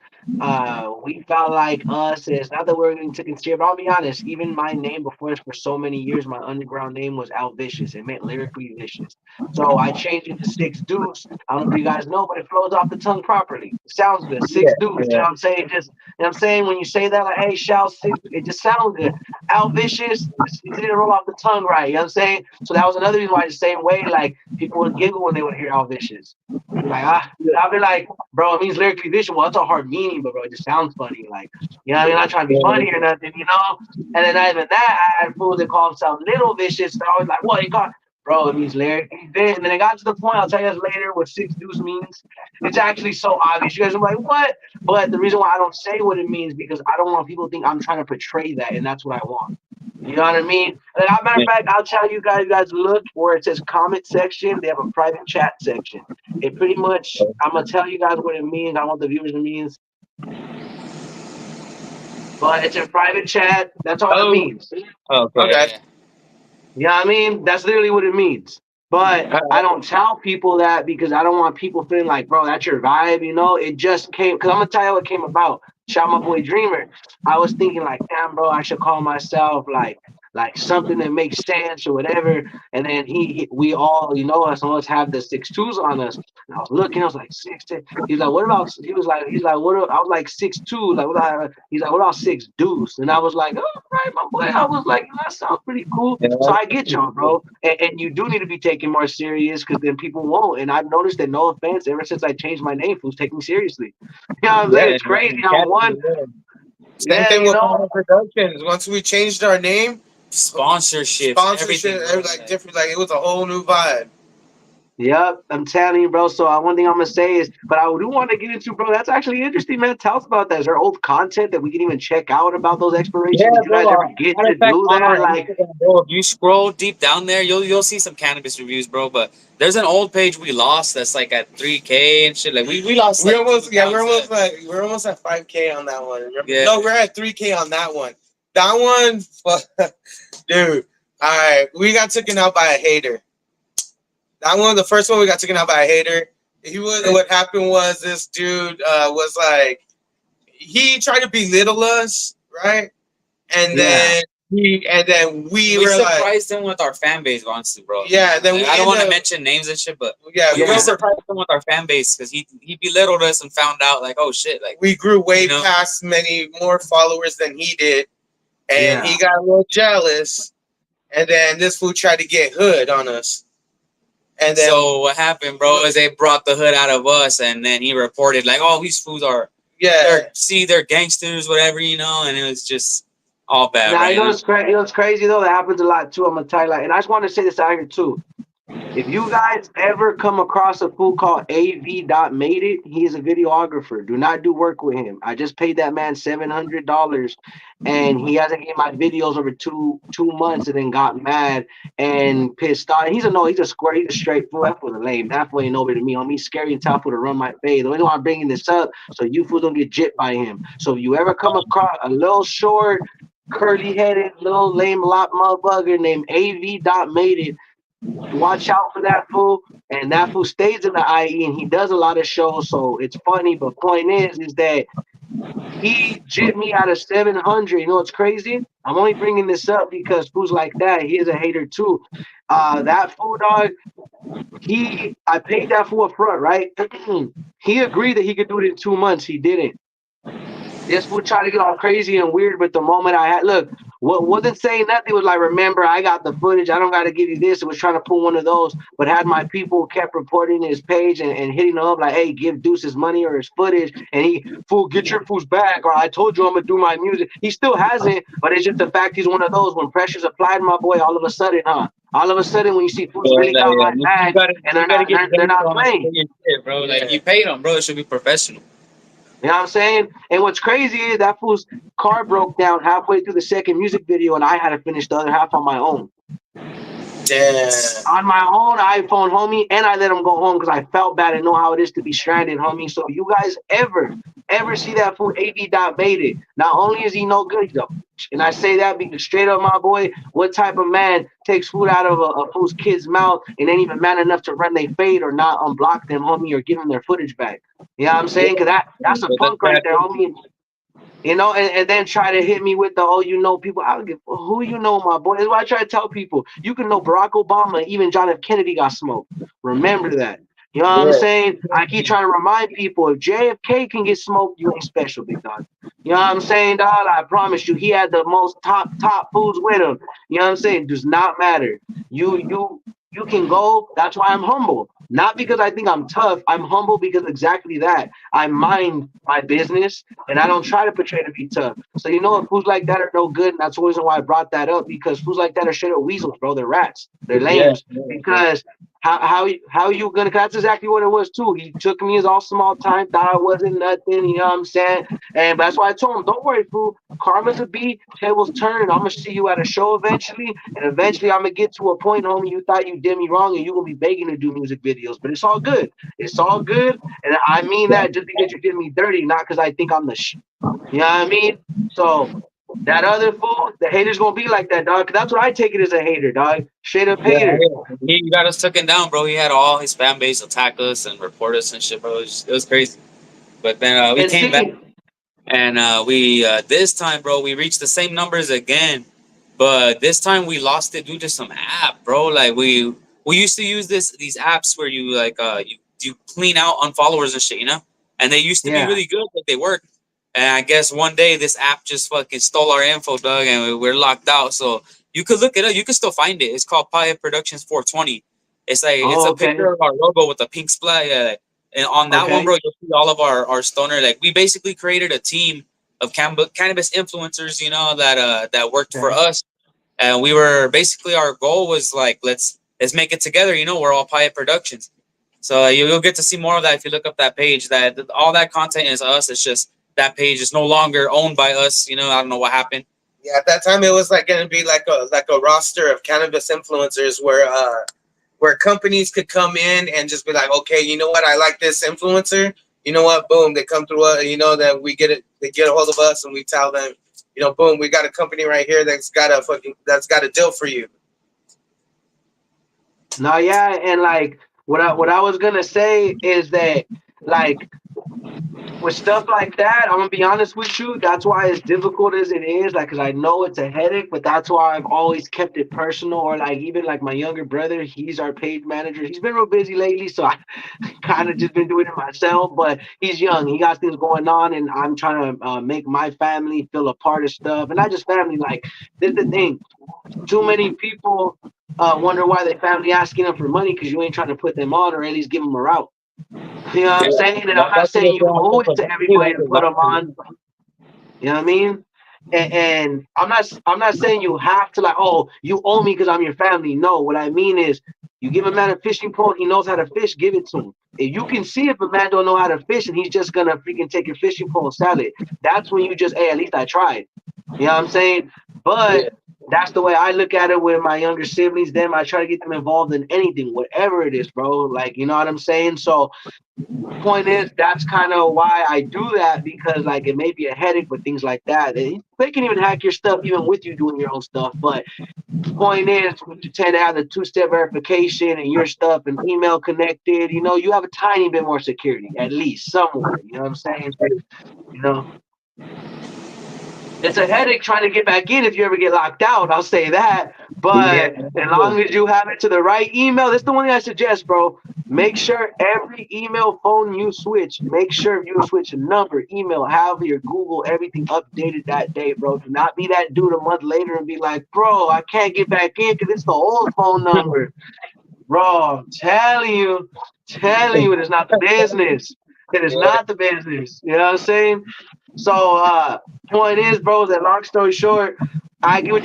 We felt like us is not that we're getting taken serious, but I'll be honest. Even my name before this for so many years, my underground name was Al Vicious. It meant lyrically vicious. So I changed it to Six Deuce. I don't know if you guys know, but it flows off the tongue properly. It sounds good. Yeah, Six Deuce. You know yeah. what I'm saying? Just you know what I'm saying when you say that, like, hey, shout six. It just sounds good. Al Vicious. It didn't roll off the tongue right. You know what I'm saying? So that was another reason why the same way, like people would giggle when they would hear Al Vicious. Be like, ah, I'll be like, bro, it means lyrically vicious. Well, it's a hard meaning, but bro, it just sounds funny. Like, you know what I mean? I'm not trying to be funny or nothing, you know? And then not even that, I had fools that call themselves Little Vicious. They're always like, what? He called, bro, it means lyrically vicious. And then it got to the point, I'll tell you guys later what Six Deuce means. It's actually so obvious. You guys are like, what? But the reason why I don't say what it means because I don't want people to think I'm trying to portray that, and that's what I want. You know what I mean? Like, as a matter of fact, I'll tell you guys look where it says comment section. They have a private chat section. It pretty much, I'm gonna tell you guys what it means. I want the viewers to means, but it's a private chat. That's all it Oh, means. okay. Okay. You know what I mean? That's literally what it means. But I don't tell people that because I don't want people feeling like, bro, that's your vibe. You know, it just came because I'm gonna tell you how it came about. Shout my boy Dreamer. I was thinking like, damn, bro, I should call myself like something that makes sense or whatever. And then we all, you know, us have the 6'2s on us. And I was looking, I was like 6'10". He's like, what about? He's like, what? I was like 6'2". Like, what? He's like, what about six deuce? And I was like, oh, right, my boy. I was like, that sounds pretty cool. So I get y'all, bro. And you do need to be taken more serious because then people won't. And I've noticed that, no offense, ever since I changed my name, fools take me seriously. You know what I'm saying? Yeah, It's crazy how one, Same yeah, thing you with know, Power Productions. Once we changed our name, sponsorships, sponsorship, everything, bro. like different, like it was a whole new vibe. yep, I'm telling you, bro. So one thing I'm gonna say is, but I do want to get into, bro. That's actually interesting, man. Tell us about that. Is there old content that we can even check out about those Yeah, expirations? Did you bro. guys ever get Matter to of fact, do on that? our Like, Instagram, bro, if you scroll deep down there, you'll see some cannabis reviews, bro. But there's an old page we lost that's like at 3K and shit. Like we lost We like almost, yeah, we're almost 2,000. like we're almost at 5K on that one. Remember? Yeah. No, we're at 3K on that one. That one, dude. All right, we got taken out by a hater. That one, the first one, we got taken out by a hater. He was. What happened was this dude was like he tried to belittle us, right? And yeah, then we We were like, surprised him with our fan base, honestly, bro. yeah. Then Like, we I don't ended want to up, mention names and shit, but yeah, we yeah, surprised him with our fan base because he belittled us and found out like, oh shit, like we grew way you know. past many more followers than he did, and yeah. he got a little jealous. And then this fool tried to get hood on us. And then So what happened, bro, is they brought the hood out of us, and then he reported like, oh, these fools are yeah, they're gangsters, whatever, and it was just all bad, Now bro. you know it's crazy. You know it's crazy though. That happens a lot too. I'm gonna tell you, like, and I just want to say this out here too. If you guys ever come across a fool called AV Dot Made It, he is a videographer. Do not do work with him. I just paid that man $700, and he hasn't get my videos over two months, and then got mad and pissed off. And he's a no, he's a square, he's a straight fool. That fool's a lame. That fool ain't nobody to me. On me, scary and tough for to run my fade. The reason why I'm bringing this up, so you fools don't get jipped by him. So if you ever come across a little short, curly headed, little lame lot motherfucker named AV Dot Made It, watch out for that fool. And that fool stays in the IE and he does a lot of shows, so it's funny. But point is that he jipped me out of 700. You know what's crazy? I'm only bringing this up because fools like that, he is a hater too. That fool dog, I paid that fool up front, right? He agreed that he could do it in 2 months. He didn't. This fool tried to get all crazy and weird, but the moment I had, look, what wasn't saying nothing, was like, remember, I got the footage. I don't got to give you this. It was trying to pull one of those, but had my people kept reporting his page and hitting him up like, hey, give Deuce his money or his footage. And he, fool, get your fools back. Or I told you I'm going to do my music. He still hasn't, but it's just the fact he's one of those. When pressure's applied, my boy, all of a sudden, all of a sudden, when you see fools really got my back and they're not playing. Shit, bro. Like you paid them, bro. It should be professional. You know what I'm saying? And what's crazy is that fool's car broke down halfway through the second music video, and I had to finish the other half on my own. damn. On my own iPhone, homie, and I let him go home because I felt bad and know how it is to be stranded, homie. So if you guys ever ever see that fool AD Dot made it, not only is he no good, he's a bitch. And I say that because straight up, my boy, what type of man takes food out of a fool's kid's mouth and ain't even man enough to run they fade or not unblock them, homie, or give them their footage back? You know what I'm saying? Because that's a But that's punk right bad. there, homie. You know, and then try to hit me with the, oh, you know, people. I don't give who you know, my boy. That's why I try to tell people. You can know Barack Obama, even John F. Kennedy got smoked. Remember that. You know what I'm Yeah. saying? I keep trying to remind people, if JFK can get smoked, you ain't special, big dog. You know what I'm saying, dog? I promise you, he had the most top foods with him. You know what I'm saying? Does not matter. You can go. That's why I'm humble. Not because I think I'm tough. I'm humble because exactly that. I mind my business and I don't try to portray to be tough. So you know, if fools like that are no good, and that's the reason why I brought that up, because fools like that are straight up weasels, bro. They're rats. They're Yeah. lambs. Because how you gonna? Cause that's exactly what it was too. He took me as all small time, thought I wasn't nothing. You know what I'm saying? And that's why I told him, don't worry, fool. Karma's a beat, tables turn. I'm gonna see you at a show eventually, and eventually I'm gonna get to a point, homie. You thought you did me wrong, and you gonna be begging to do music videos, but it's all good. It's all good, and I mean that just because you did me dirty, not because I think I'm the shit. You know what I mean? So that other fool, the hater's gonna be like that, dog. 'Cause that's what I take it as a hater, dog. Straight up Yeah, hater. he got us taken down, bro. He had all his fan base attack us and report us and shit, bro. It was crazy. But then we And came back, see, and we this time, bro, we reached the same numbers again. But this time we lost it due to some app, bro. Like we used to use these apps where you like you clean out unfollowers and shit, you know. And they used to be yeah. really good, but they worked. And I guess one day this app just fucking stole our info, Doug, and we're locked out. So you could look it up. You can still find it. It's called POTHEAD Productions 420. It's like it's Oh, a okay. picture of our logo with a pink splash. And on that one, Okay. bro, you'll see all of our stoner. Like we basically created a team of cannabis influencers, you know, that worked for Okay. us. And we were basically our goal was like let's make it together. You know, we're all POTHEAD Productions. So you'll get to see more of that if you look up that page. That all that content is us. It's just that page is no longer owned by us. You know, I don't know what happened. Yeah, at that time it was like gonna be like a roster of cannabis influencers where companies could come in and just be like, okay, you know what, I like this influencer. You know what, boom, they come through. You know that we get it. They get a hold of us and we tell them, you know, boom, we got a company right here that's got a deal for you. No, yeah, and like what I was gonna say is that like with stuff like that, I'm gonna be honest with you. That's why it's difficult as it is, like, cause I know it's a headache, but that's why I've always kept it personal. Or like even like my younger brother, he's our page manager. He's been real busy lately, so I kind of just been doing it myself. But he's young, he got things going on, and I'm trying to make my family feel a part of stuff, and not just family. Like this is the thing: too many people wonder why their family asking them for money because you ain't trying to put them on or at least give them a route. You know what I'm Yeah, saying? And I'm not that's saying what you they owe have it to to see everybody like to a put them life. on. You know what I mean? And I'm not saying you have to like, oh, you owe me because I'm your family. No, what I mean is you give a man a fishing pole, he knows how to fish, give it to him. If you can see if a man don't know how to fish and he's just gonna freaking take your fishing pole and sell it, that's when you just, hey, at least I tried. You know what I'm saying? Yeah, But that's the way I look at it with my younger siblings. Them, I try to get them involved in anything, whatever it is, bro. Like, you know what I'm saying? So point is, that's kind of why I do that, because like it may be a headache with things like that. They can even hack your stuff even with you doing your own stuff. But point is, when you tend to have the two-step verification and your stuff and email connected, you know, you have a tiny bit more security, at least somewhere. You know what I'm saying? You know, it's a headache trying to get back in if you ever get locked out. I'll say that. yeah, But as long as you have it to the right email, that's the one thing I suggest, bro. Make sure every email phone you switch, make sure you switch a number, email, however your Google, everything updated that day, bro. Do not be that dude a month later and be like, bro, I can't get back in because it's the old phone number. Bro, I'm telling you, it is not the business. It is yeah. not the business. You know what I'm saying? So point is, bro, that long story short, I get where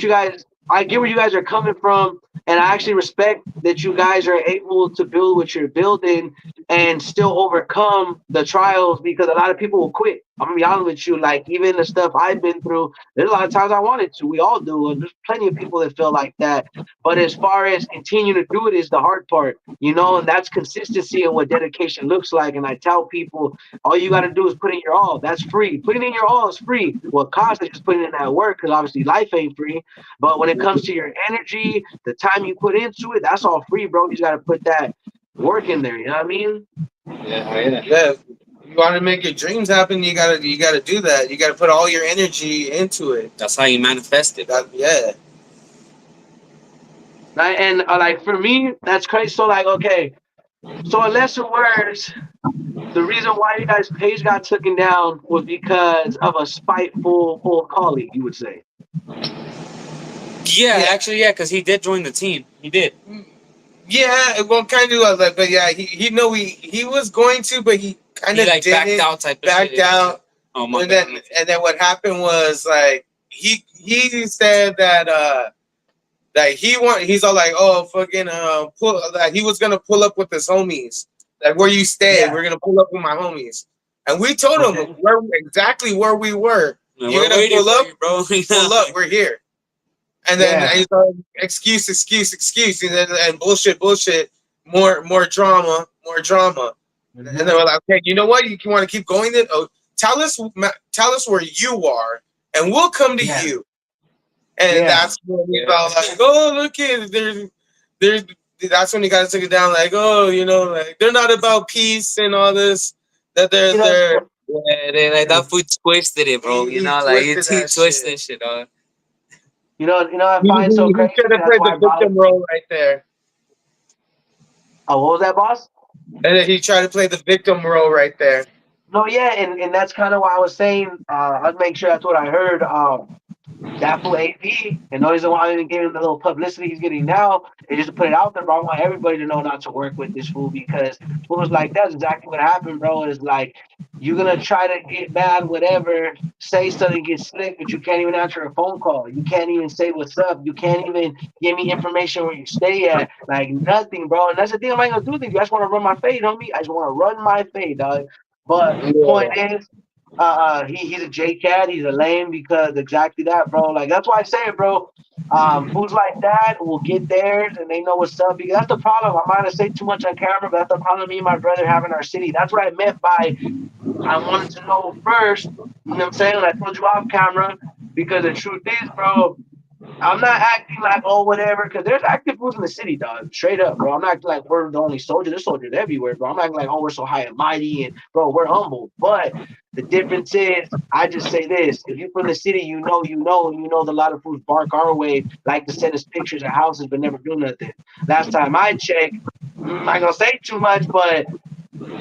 you guys are coming from, and I actually respect that you guys are able to build what you're building. and still overcome the trials, because a lot of people will quit. I'm gonna be honest with you. Like, even the stuff I've been through, there's a lot of times I wanted to. We all do. And there's plenty of people that feel like that. But as far as continue to do it is the hard part, and that's consistency and what dedication looks like. And I tell people, all you got to do is put in your all. That's free. Putting in your all is free. What costs is just putting in that work, because obviously life ain't free. But when it comes to your energy, the time you put into it, that's all free, bro. You just got to put that work in there. You know what I mean? Yeah. If you want to make your dreams happen, you gotta do that. You gotta put all your energy into it. That's how you manifest it. Yeah. Right? And like for me, that's crazy. So like, okay, so in lesser words, the reason why you guys' page got taken down was because of a spiteful old colleague, you would say. Yeah, actually, yeah, because he did join the team. He did. Yeah, well, kind of like, but yeah, he was going to, but he kind of like didn't. backed out type of Backed shit. out. Oh my and god. then what happened was like he said that he's all like, oh fucking pull, that he was gonna pull up with his homies, like where you stay, we're gonna pull up with my homies, and we told him exactly where we were. You're gonna pull up, you, bro. pull up, we're here. And then he's like, excuse, and bullshit, more drama. And then we're like, okay, you know what? You want to keep going then? Oh, tell us where you are, and we'll come to you. And that's when we felt like, oh, look at there's. That's when he got to take it down, like, oh, like they're not about peace and all this. That they're. Yeah, like that food twisted it, bro. He twisted shit, dog. I find so He crazy. should have played the victim role right there. Oh, what was that, boss? And then he tried to play the victim role right there. No, yeah, and that's kind of why I was saying. I'd make sure that's what I heard. That fool AP, and the reason why I didn't give him the little publicity he's getting now is just to put it out there, bro. I want everybody to know not to work with this fool, because fools like that's exactly what happened, bro. Is like, you're gonna try to get mad, whatever, say something, get slick, but you can't even answer a phone call. You can't even say what's up. You can't even give me information where you stay at. Like, nothing, bro. And that's the thing, I'm not gonna do things. I just want to run my fade, homie. I just want to run my fade, dog. But point is, he's a J cat. He's a lame, because exactly that, bro. Like, that's why I say it, bro. Fools like that will get theirs and they know what's up. Because that's the problem. I might have said too much on camera, but that's the problem me and my brother have in our city. That's what I meant by I wanted to know first. You know what I'm saying? When I told you off camera, because the truth is, bro, I'm not acting like, oh, whatever, because there's active fools in the city, dog. Straight up, bro. I'm not acting like we're the only soldiers. There's soldiers everywhere, bro. I'm not acting like, oh, we're so high and mighty, and, bro, we're humble. But the difference is, I just say this. If you're from the city, you know that a lot of fools bark our way, like to send us pictures of houses, but never do nothing. Last time I checked, I'm not going to say too much, but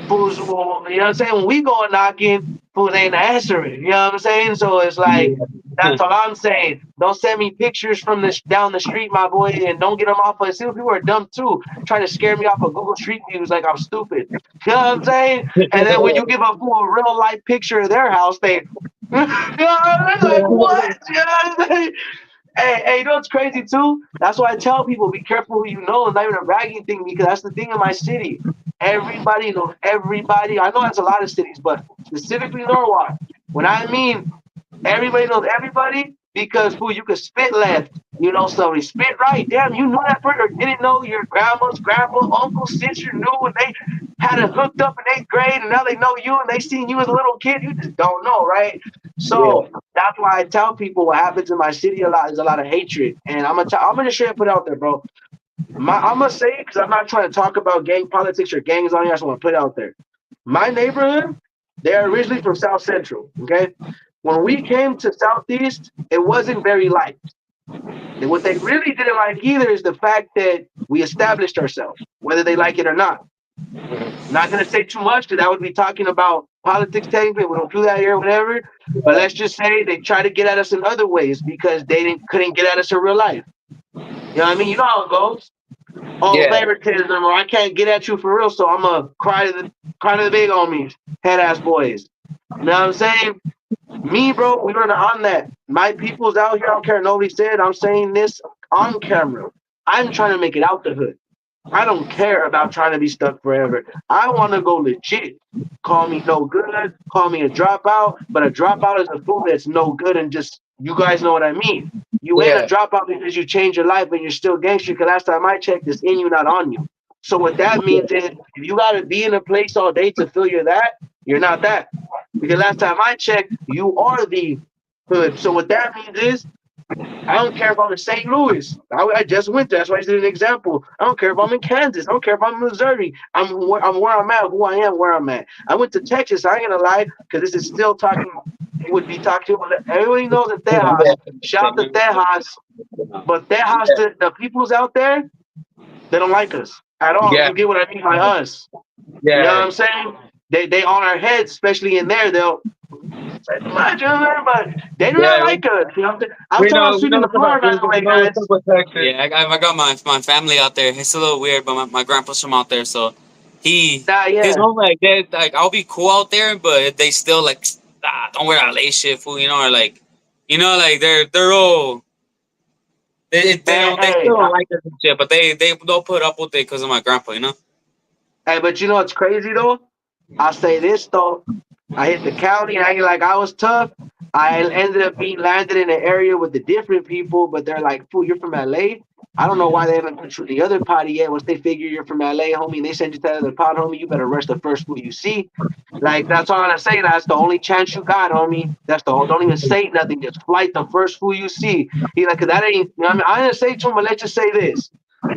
fools, you know what I'm saying? When we go knocking, fools ain't answering. You know what I'm saying? So it's like, that's all I'm saying. Don't send me pictures from down the street, my boy, and don't get them off of. See, people are dumb too, trying to scare me off of Google Street Views like I'm stupid. You know what I'm saying? And then when you give a fool a real life picture of their house, they, you know, like, what? You know what I'm saying? Hey, you know what's crazy too? That's why I tell people, be careful who you know. It's not even a bragging thing, because that's the thing in my city. Everybody knows everybody. I know that's a lot of cities, but specifically Norwalk. When I mean everybody knows everybody, because fool, you could spit left, somebody spit right. Damn, you knew that person, or didn't know your grandma's grandpa, uncle, sister knew, and they had it hooked up in 8th grade, and now they know you, and they seen you as a little kid. You just don't know, right? So that's why I tell people what happens in my city a lot is a lot of hatred, and I'm gonna just straight up put it out there, bro. I'm gonna say it because I'm not trying to talk about gang politics or gangs on here. I just want to put it out there. My neighborhood, they're originally from South Central. Okay, when we came to Southeast, it wasn't very liked. And what they really didn't like either is the fact that we established ourselves, whether they like it or not. Not gonna say too much because that would be talking about politics technically. We don't do that here, whatever. But let's just say they try to get at us in other ways because they couldn't get at us in real life. You know what I mean? You know how it goes. Oh, favoritism, or I can't get at you for real, so I'm gonna cry to the big homies, head ass boys. You know what I'm saying? Me, bro, we learn on that. My people's out here. I don't care. Nobody said. I'm saying this on camera. I'm trying to make it out the hood. I don't care about trying to be stuck forever. I want to go legit. Call me no good, call me a dropout, but a dropout is a fool that's no good and just, you guys know what I mean. You ain't a Yeah. dropout because you change your life and you're still gangster, because last time I checked, it's in you, not on you. So what that means is if you got to be in a place all day to feel you're that, you're not that. Because last time I checked, you are the hood. So what that means is I don't care if I'm in St. Louis. I just went there. That's why I did an example. I don't care if I'm in Kansas. I don't care if I'm in Missouri. I'm where I'm at, who I am, where I'm at. I went to Texas. I ain't gonna lie, because this is still talking. It would be talking. Everybody knows that Tejas. Shout out to Tejas. But Tejas, the peoples out there, they don't like us at all. Yeah. You get what I mean by us? You know what Yeah. I'm saying? They on our heads, especially in there. They'll much, but they do not Yeah. like us. You know what I'm saying? I'm talking about We sweeping know the what's up, floor, by the we way, know what's guys. up with Texas. Yeah, I got my family out there. It's a little weird, but my grandpa's from out there, so his Yeah. home like that. Like I'll be cool out there, but they still like don't wear that late shit, fool. You know, or like like they're all they Hey, still don't like us and shit, but they'll put up with it because of my grandpa. You know. hey, but you know what's crazy though? I'll say this though. I hit the county and I ain't like I was tough. I ended up being landed in an area with the different people, but they're like, fool, you're from LA? I don't know why they haven't put you in the other potty yet. Once they figure you're from LA, homie, and they send you to the other pot, homie, you better rush the first fool you see. Like, that's all I'm gonna say. That's the only chance you got, homie. That's the whole, don't even say nothing. Just flight the first fool you see. He like, cause that ain't, you know what I mean? I didn't say to him, but let's just say this.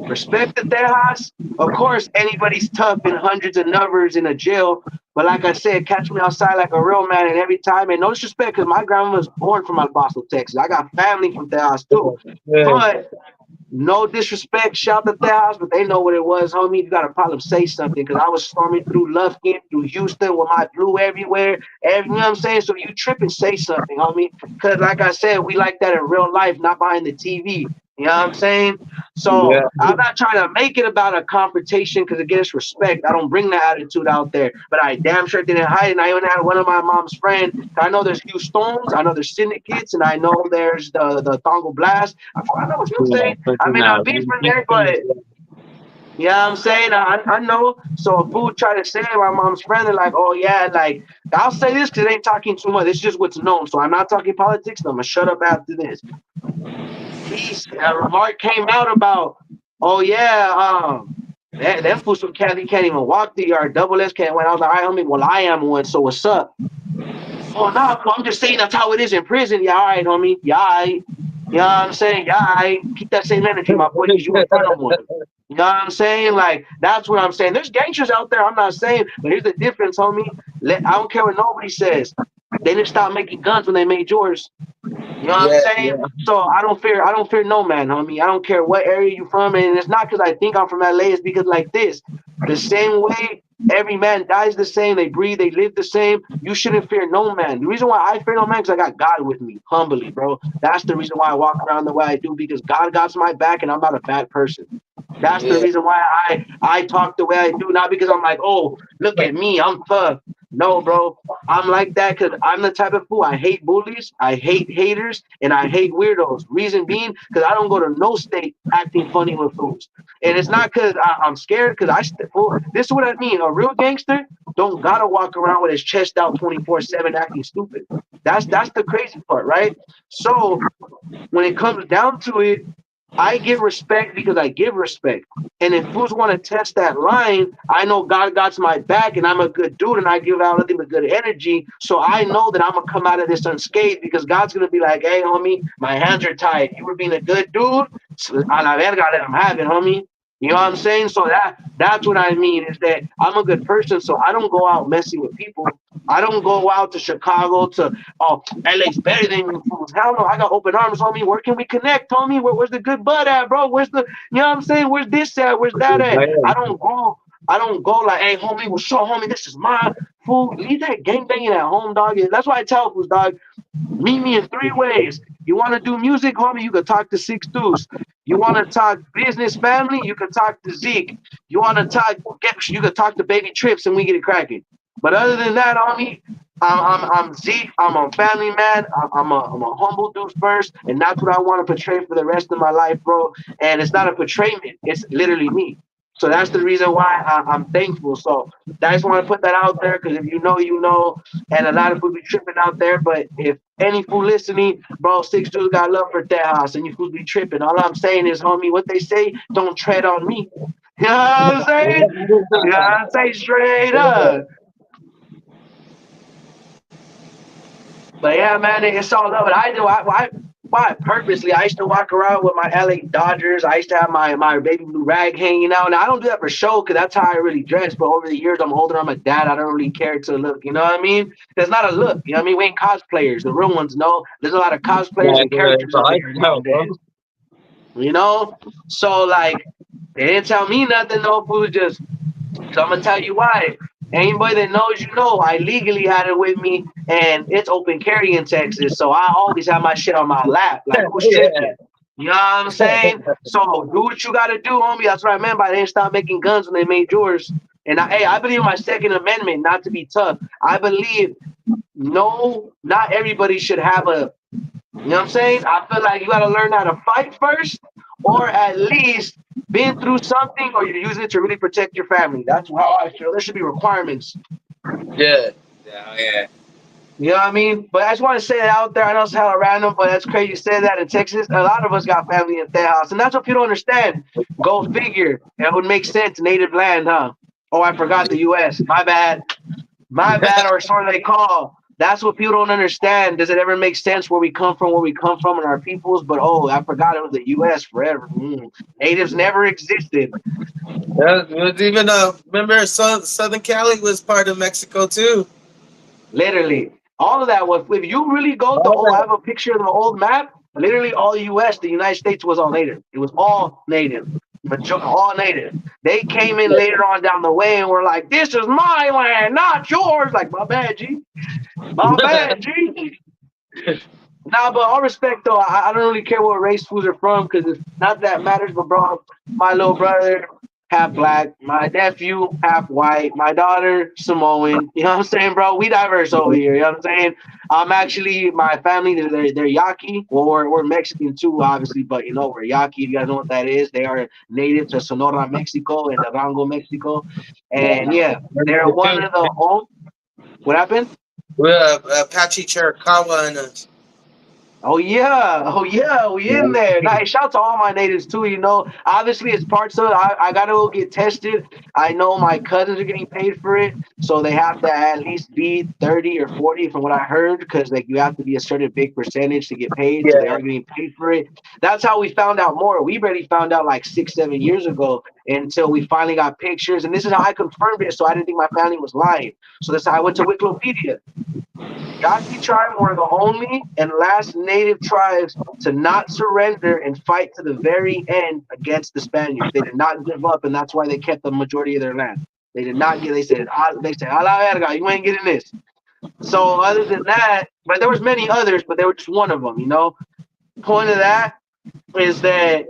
Respect the Tejas. Of course, anybody's tough in hundreds of numbers in a jail. But like I said, catch me outside like a real man. And every time, and no disrespect, because my grandma was born from El Paso, Texas. I got family from Tejas too. Yeah. But no disrespect, shout to their house, but they know what it was, homie. You got a problem, say something. Because I was storming through Lufkin, through Houston with my blue everywhere. You know what I'm saying? So you trip and say something, homie. Because like I said, we like that in real life, not behind the TV. You know what I'm saying? So Yeah. I'm not trying to make it about a confrontation because again, it's respect. I don't bring that attitude out there. But I damn sure didn't hide it. And I even had one of my mom's friends. I know there's Hugh Stones, I know there's syndicates, and I know there's the Tongo Blast. I know what you're Yeah. saying. I may not be from there, but you know what I'm saying? I know. So a fool try to say my mom's friend, they're like, oh yeah, like I'll say this because it ain't talking too much. It's just what's known. So I'm not talking politics. I'm gonna shut up after this. A remark came out about, oh yeah, them fools from Cali can't even walk the yard. Double S can't win. I was like, all right, homie, well I am one, so what's up? Oh no, well, I'm just saying that's how it is in prison. Yeah, all right, homie. Yeah, all right. You know what I'm saying? Yeah, I keep that same energy, my boy, because you in front of one. You know what I'm saying? Like, that's what I'm saying. There's gangsters out there, I'm not saying, but here's the difference, homie. I don't care what nobody says. They didn't stop making guns when they made yours. You know what I'm Yeah. saying? So I don't fear no man, homie. I don't care what area you from, and it's not because I think I'm from LA. It's because like this, the same way every man dies the same, they breathe, they live the same. You shouldn't fear no man. The reason why I fear no man is I got God with me, humbly, bro. That's the reason why I walk around the way I do because God got my back, and I'm not a bad person. That's the Yeah. reason why I talk the way I do, not because I'm like, oh, look at me, I'm tough. No, bro, I'm like that because I'm the type of fool. I hate bullies, I hate haters, and I hate weirdos. Reason being, because I don't go to no state acting funny with fools. And it's not because I'm scared, because this is what I mean. A real gangster don't gotta walk around with his chest out 24/7 acting stupid. That's the crazy part, right? So when it comes down to it, I get respect because I give respect. And if fools want to test that line, I know God got my back and I'm a good dude and I give out nothing but good energy. So I know that I'm going to come out of this unscathed because God's going to be like, hey, homie, my hands are tied. You were being a good dude. So, a la verga, let him have it, homie. You know what I'm saying? So that's what I mean is that I'm a good person. So I don't go out messing with people. I don't go out to Chicago to, oh, LA's better than you fools. Hell no, I got open arms, homie. Where can we connect, homie? Where's the good bud at, bro? Where's the, you know what I'm saying? Where's this at? Where's that at? I don't go like, hey, homie, well, show homie, this is my fool. Leave that gang banging at home, dog. That's why I tell fools, dog, meet me in three ways. You want to do music, homie, you can talk to Six Deuce. You want to talk business, family, you can talk to Zeke. You want to talk, you can talk to Baby Trips, and we get it cracking. But other than that, homie, I'm Zeke. I'm a family man. I'm a humble dude first, and that's what I want to portray for the rest of my life, bro. And it's not a portrayment; it's literally me. So that's the reason why I'm thankful. So I just want to put that out there because if you know, you know, and a lot of people be tripping out there. But if any fool listening, bro, six dudes got love for Tejas, and you fools be tripping. All I'm saying is, homie, what they say, don't tread on me. You know what I'm saying? You know what I'm saying? Straight up. But yeah, man, it's all love. But I do. Why purposely? I used to walk around with my LA Dodgers. I used to have my baby blue rag hanging out. Now I don't do that for show because that's how I really dress. But over the years, I'm older. I'm a dad. I don't really care to look. You know what I mean? There's not a look. You know what I mean? We ain't cosplayers. The real ones know. There's a lot of cosplayers Yeah, and it's characters a over here lifestyle, bro. nowadays. You know? So like, they didn't tell me nothing. No, food just so I'm gonna tell you why. Anybody that knows, you know, I legally had it with me, and it's open carry in Texas, so I always have my shit on my lap. Like, who's Yeah. tripping? You know what I'm saying? So do what you gotta do, homie. That's what I meant by they didn't stop making guns when they made yours. And I believe in my Second Amendment, not to be tough. I believe no, not everybody should have a you know what I'm saying? I feel like you got to learn how to fight first, or at least been through something, or you're using it to really protect your family. That's how I feel. There should be requirements. Yeah. Yeah. Yeah. You know what I mean? But I just want to say it out there. I know it's hella random, but that's crazy you said that in Texas. A lot of us got family in Tejas, and that's what people don't understand. Go figure. It would make sense. Native land, huh? Oh, I forgot the U.S. My bad. My bad, or so they call. That's what people don't understand. Does it ever make sense where we come from, and our peoples? But oh, I forgot it was the U.S. forever. Natives never existed. Yeah, it was even remember Southern Cali was part of Mexico too. Literally, all of that was. If you really go the All old, I that. have a picture of the old map. Literally, all U.S. The United States was all native. It was all native. All native. They came in later on down the way and were like, "This is my land, not yours." Like, my bad, G. My bad, G. Nah, but all respect though, I don't really care what race foods are from because it's not that matters. But bro, my little brother half black, my nephew half white, my daughter Samoan. You know what I'm saying, bro? We diverse over here. You know what I'm saying? I'm actually my family. They're Yaqui. Well, we're Mexican too, obviously, but you know we're Yaqui. You guys know what that is? They are native to Sonora, Mexico, and Durango, Mexico. And yeah, they're one of the old. What happened? We're Apache Chiricahua and Oh yeah, we in there. Now, hey, shout out to all my natives too. You know, obviously it's parts of. I gotta go get tested. I know my cousins are getting paid for it, so they have to at least be 30 or 40 from what I heard, because like you have to be a certain big percentage to get paid. So they Yeah. are getting paid for it. That's how we found out more. We barely found out like 6, 7 years ago until we finally got pictures, and this is how I confirmed it. So I didn't think my family was lying. So that's how I went to Wikipedia. Yaqui tribe were the only and last native tribes to not surrender and fight to the very end against the Spaniards. They did not give up, and that's why they kept the majority of their land. They did not get. They said, "A la verga, you ain't getting this." So other than that, but there was many others, but they were just one of them. You know, point of that is that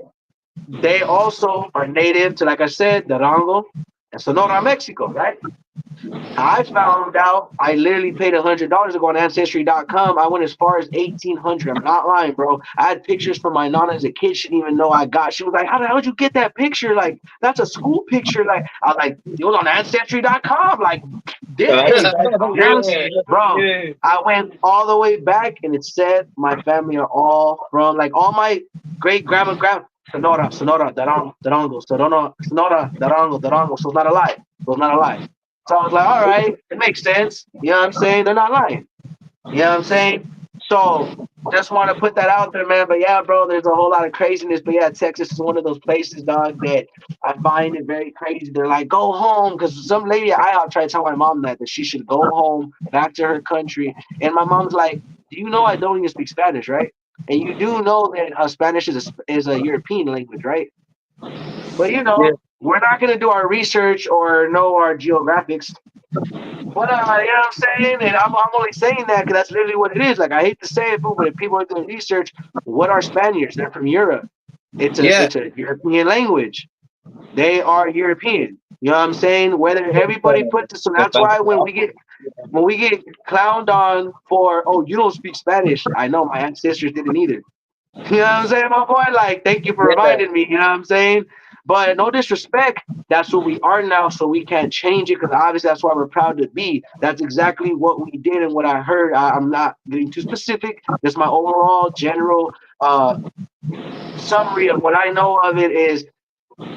they also are native to, like I said, Durango and Sonora, Mexico, right? I found out I literally paid $100 to go on Ancestry.com. I went as far as 1800. I'm not lying, bro. I had pictures from my nana as a kid. She didn't even know I got. She was like, "How the hell did you get that picture? Like, that's a school picture." Like, I was like, "It was on Ancestry.com." Like, dang, yes, Yeah. bro. Yeah. I went all the way back, and it said my family are all from, like, all my great grandma, Sonora, Sonora, Durango. So it's not a lie. So it's not a lie. So I was like, all right, it makes sense. You know what I'm saying? They're not lying. You know what I'm saying? So just want to put that out there, man. But yeah, bro, there's a whole lot of craziness. But yeah, Texas is one of those places, dog, that I find it very crazy. They're like, go home. Because some lady at IHOP tried to tell my mom that she should go home back to her country. And my mom's like, do you know I don't even speak Spanish, right? And you do know that Spanish is a European language, right? But you Yeah. know, we're not going to do our research or know our geographics. But you know what I'm saying? And I'm only saying that because that's literally what it is. Like, I hate to say it, fool, but if people are doing research, what are Spaniards? They're from Europe. yeah. It's a European language. They are European. You know what I'm saying? Whether everybody puts it, so that's why when we get clowned on for, oh, you don't speak Spanish. I know my ancestors didn't either. You know what I'm saying, my boy? Like, thank you for Yeah. reminding me. You know what I'm saying? But no disrespect, that's what we are now, so we can't change it because obviously that's why we're proud to be. That's exactly what we did and what I heard. I'm not getting too specific. That's my overall general summary of what I know of it is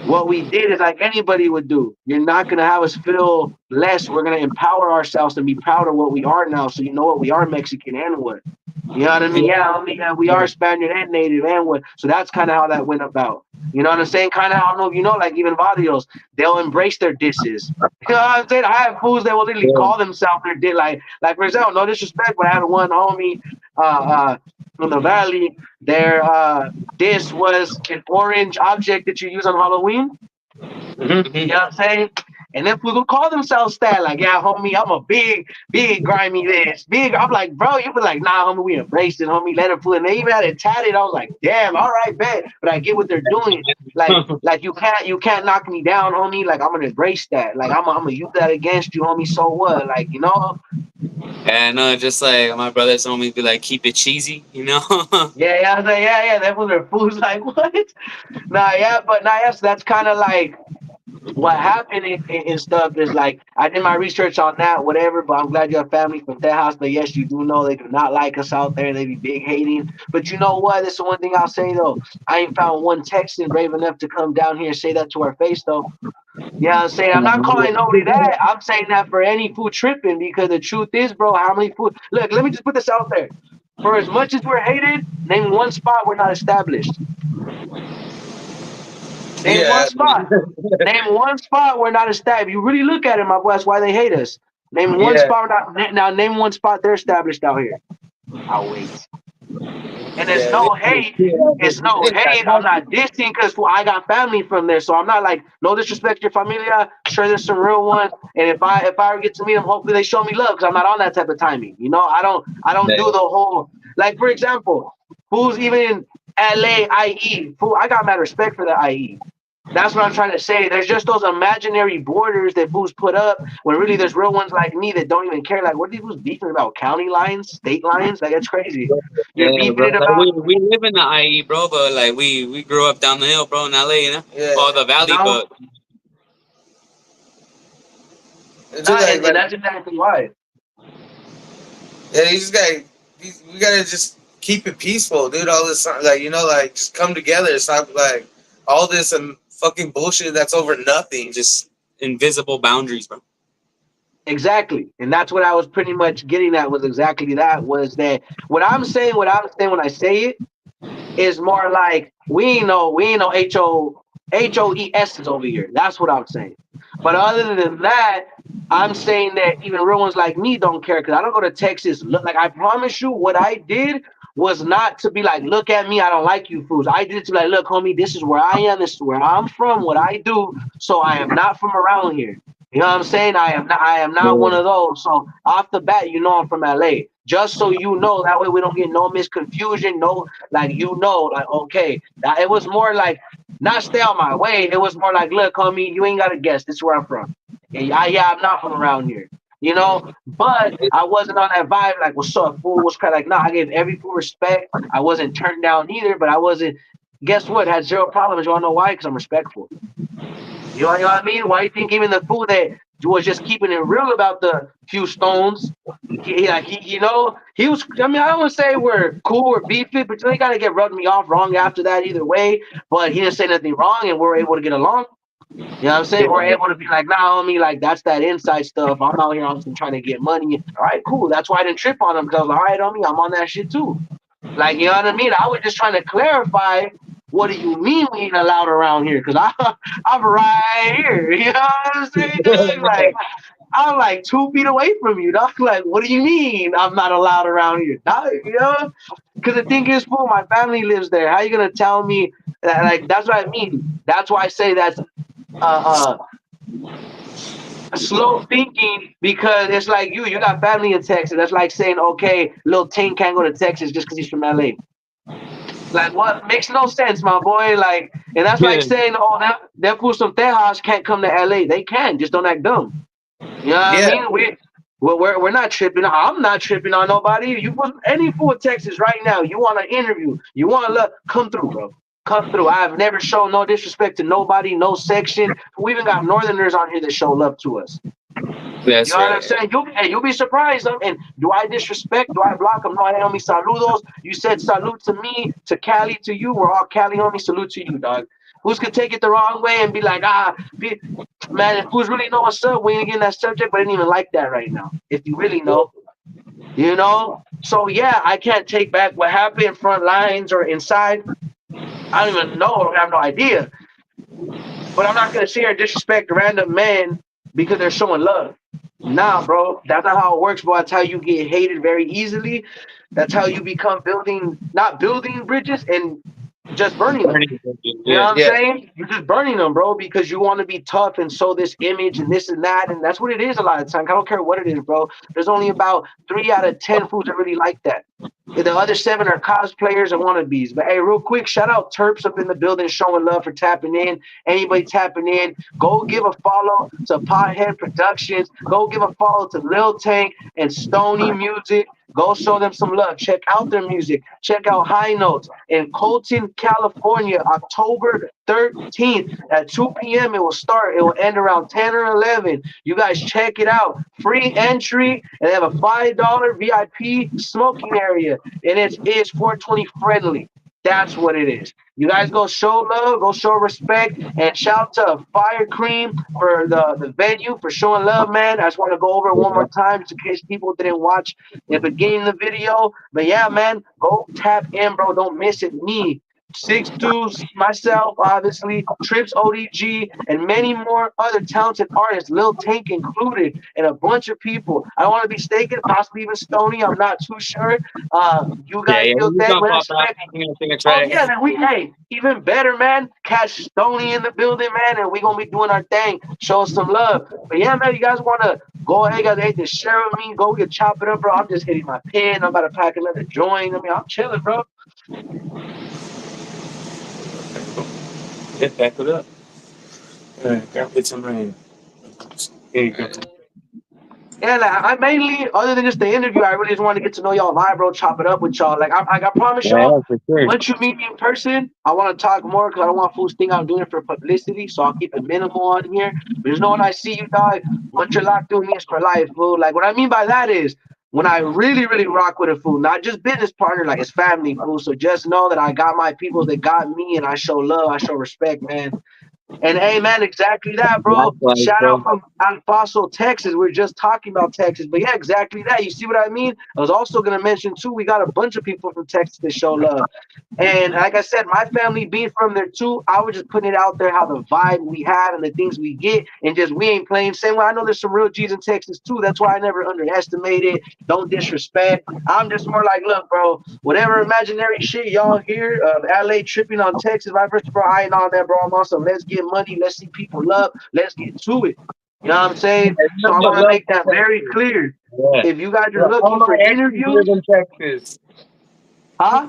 what we did is like anybody would do. You're not gonna have us feel less. We're gonna empower ourselves to be proud of what we are now. So you know what, we are Mexican and what. You know what I mean? Yeah, I mean, we are Spaniard and Native and what. So that's kind of how that went about. You know what I'm saying? Kind of, I don't know if you know, like even barrios, they'll embrace their disses. You know what I'm saying? I have fools that will literally call themselves their diss. Like for example, no disrespect, but I had one homie from the valley. Their diss was an orange object that you use on Halloween. You know what I'm saying? And then people call themselves that, like, yeah, homie, I'm a big grimy this. Big, I'm like, bro, you be like, nah, homie, we embraced it, homie, let it fool. And they even had it tatted. I was like, damn, all right, bet. But I get what they're doing. Like you can't knock me down, homie. Like, I'm gonna embrace that. Like, I'm gonna use that against you, homie. So what? Like, you know? And just like my brothers told me, be like, keep it cheesy, you know. Yeah, I was like, yeah. That was their fools. Like, what? Nah, yeah, but nah, yes, that's kind of like what happened in stuff is like I did my research on that, whatever. But I'm glad you have family from Tejas. But yes, you do know they do not like us out there. They be big hating. But you know what? This is one thing I'll say though. I ain't found one Texan brave enough to come down here and say that to our face though. Yeah, I'm saying I'm not calling nobody that. I'm saying that for any food tripping because the truth is, bro, how many food? Look, let me just put this out there. For as much as we're hated, name one spot we're not established. Name one Yeah. spot. Name one spot we're not established. You really look at it, my boy. That's why they hate us. Name one Yeah. spot. Now name one spot they're established out here. I'll wait. And it's Yeah. no hate. It's no hate. I'm not dissing because I got family from there, so I'm not like no disrespect to your familia. Sure, there's some real ones, and if I ever get to meet them, hopefully they show me love because I'm not on that type of timing. You know, I don't do the whole like for example, who's even in LA, IE, fool. I got mad respect for the IE. That's what I'm trying to say. There's just those imaginary borders that fools put up when really there's real ones like me that don't even care. Like, what are these fools beefing about? County lines, state lines? Like, that's crazy. You're Yeah, beefing bro. it Like about, we live in the IE, bro, but like we grew up down the hill, bro, in LA, you know, Yeah. or the you valley, know? but It's Nah, just and that's exactly why. yeah, you just gotta, we gotta just keep it peaceful, dude. All this, like, like, just come together. Stop, like, all this and fucking bullshit that's over nothing. just invisible boundaries, bro. Exactly. And that's what I was pretty much getting at was exactly that was that what I'm saying when I say it is more like we ain't no HOES over here. That's what I'm saying. But other than that, I'm saying that even real ones like me don't care because I don't go to Texas. Look, like I promise you, what I did was not to be like, look at me, I don't like you fools. I did it to be like, look, homie, this is where I am, this is where I'm from, what I do. So I am not from around here. You know what I'm saying? I am not one of those. So off the bat, you know I'm from LA. Just so you know, that way we don't get no misconfusion, no like like okay. It was more like not stay on my way. It was more like, look, homie, you ain't gotta guess. This is where I'm from. And I'm not from around here. You know, but I wasn't on that vibe like what's up, fool? What's kind of like nah, I gave every full respect. I wasn't turned down either, but I wasn't guess what? Had zero problems. You wanna know why? Because I'm respectful. You know what I mean? Why do you think even the fool that was just keeping it real about the few stones, he was. I mean, I don't want to say we're cool or beefy, but you ain't gotta get rubbed me off wrong after that either way. But he didn't say nothing wrong, and we're able to get along. You know what I'm saying? We're able to be like, nah, homie, like that's that inside stuff. I'm out here on some trying to get money. All right, cool. That's why I didn't trip on him because I was like, all right, homie, I'm on that shit too. Like, you know what I mean? I was just trying to clarify what do you mean we ain't allowed around here? Because I'm right here. You know what I'm saying? Dog? Like, I'm like 2 feet away from you, dog. Like, what do you mean I'm not allowed around here? Dog, you know? Because the thing is, fool, my family lives there. How you going to tell me that? Like, that's what I mean. That's why I say that's uh, slow thinking because it's like you got family in Texas. That's like saying, okay, LILTAnk can't go to Texas just because he's from LA. Like what makes no sense, my boy. Like, and that's like Yeah. saying, oh, that fool from Tejas can't come to LA. They can, just don't act dumb. You know what I Yeah. mean? We're not tripping. I'm not tripping on nobody. You any fool in Texas right now. You want an interview? You want to look? Come through, bro. come through. I've never shown no disrespect to nobody, no section. We even got Northerners on here that show love to us. That's You know what I'm right. saying? You'll be surprised. And do I disrespect? Do I block them? No, I homie, saludos. You said salute to me, to Cali, to you. We're all Cali, homie. Salute to you, dog. Who's gonna take it the wrong way and be like, man, if who's really know what's up, we ain't getting that subject, but I didn't even like that right now. If you really know, you know. So yeah, I can't take back what happened front lines or inside. I don't even know. I have no idea. But I'm not gonna sit here and disrespect random men because they're showing love. Nah, bro, that's not how it works, bro. That's how you get hated very easily. That's how you become not building bridges and just burning them. You know Yeah. what I'm Yeah. saying? You're just burning them, bro, because you want to be tough and show this image and this and that. And that's what it is a lot of times. I don't care what it is, bro. There's only about 3 out of 10 fools that really like that. The other 7 are cosplayers and wannabes. But hey, real quick, shout out Terps up in the building showing love for tapping in. Anybody tapping in, go give a follow to Pothead Productions. Go give a follow to LILTAnk and Stoney Music. Go show them some love. Check out their music. Check out High Notes in Colton, California, October 13th at 2 p.m. It will start. It will end around 10 or 11. You guys check it out. Free entry, and they have a $5 VIP smoking area, and it is 420 friendly. That's what it is. You guys go show love, go show respect, and shout to Fire Cream for the venue for showing love, man. I just want to go over it one more time just in case people didn't watch the beginning of the video. But yeah, man, go tap in, bro. Don't miss it. Me, 6'2", myself, obviously, Trips ODG, and many more other talented artists, LILTAnk included, and a bunch of people. I don't want to be mistaken, possibly even Stoney. I'm not too sure. You Yeah, guys yeah. still He's think gonna we're pop out. expecting. He's gonna sing a Oh track. yeah, then hey, even better, man. Catch Stoney in the building, man, and we gonna be doing our thing. Show us some love. But yeah, man, you guys wanna go ahead, guys, hate to share with me, go get chop it up, bro. I'm just hitting my pen. I'm about to pack another joint. I mean, I'm chilling, bro. Get back it up. All right, grab get some rain. Here you go. Yeah, like, I mainly, other than just the interview, I really just want to get to know y'all live, bro. Chop it up with y'all. Like I promise Yeah, y'all, for sure. once you meet me in person, I want to talk more because I don't want fools think I'm doing it for publicity. So I'll keep it minimal on here. But just know when I see you, dog, once you're locked with me, it's for life, fool. Like what I mean by that is when I really, really rock with a fool, not just business partner, like it's family, fool. So just know that I got my peoples that got me, and I show love, I show respect, man. And hey, man, exactly that, bro. Likewise, Shout out bro. from El Paso, Texas. We are just talking about Texas, but yeah, exactly that. You see what I mean? I was also gonna mention too. We got a bunch of people from Texas that show love, and like I said, my family being from there too. I was just putting it out there how the vibe we have and the things we get, and just we ain't playing. Same way I know there's some real G's in Texas too. That's why I never underestimate it. Don't disrespect. I'm just more like, look, bro. Whatever imaginary shit y'all hear of LA tripping on Texas, vice versa, bro. I ain't on that, bro. I'm on some let's get money, let's see people love, let's get to it. You know what I'm saying? There's So I nothing but want to love make for that very Texas. clear. Yeah. If you guys are Well, all looking my for exes live interviews, in Texas. huh?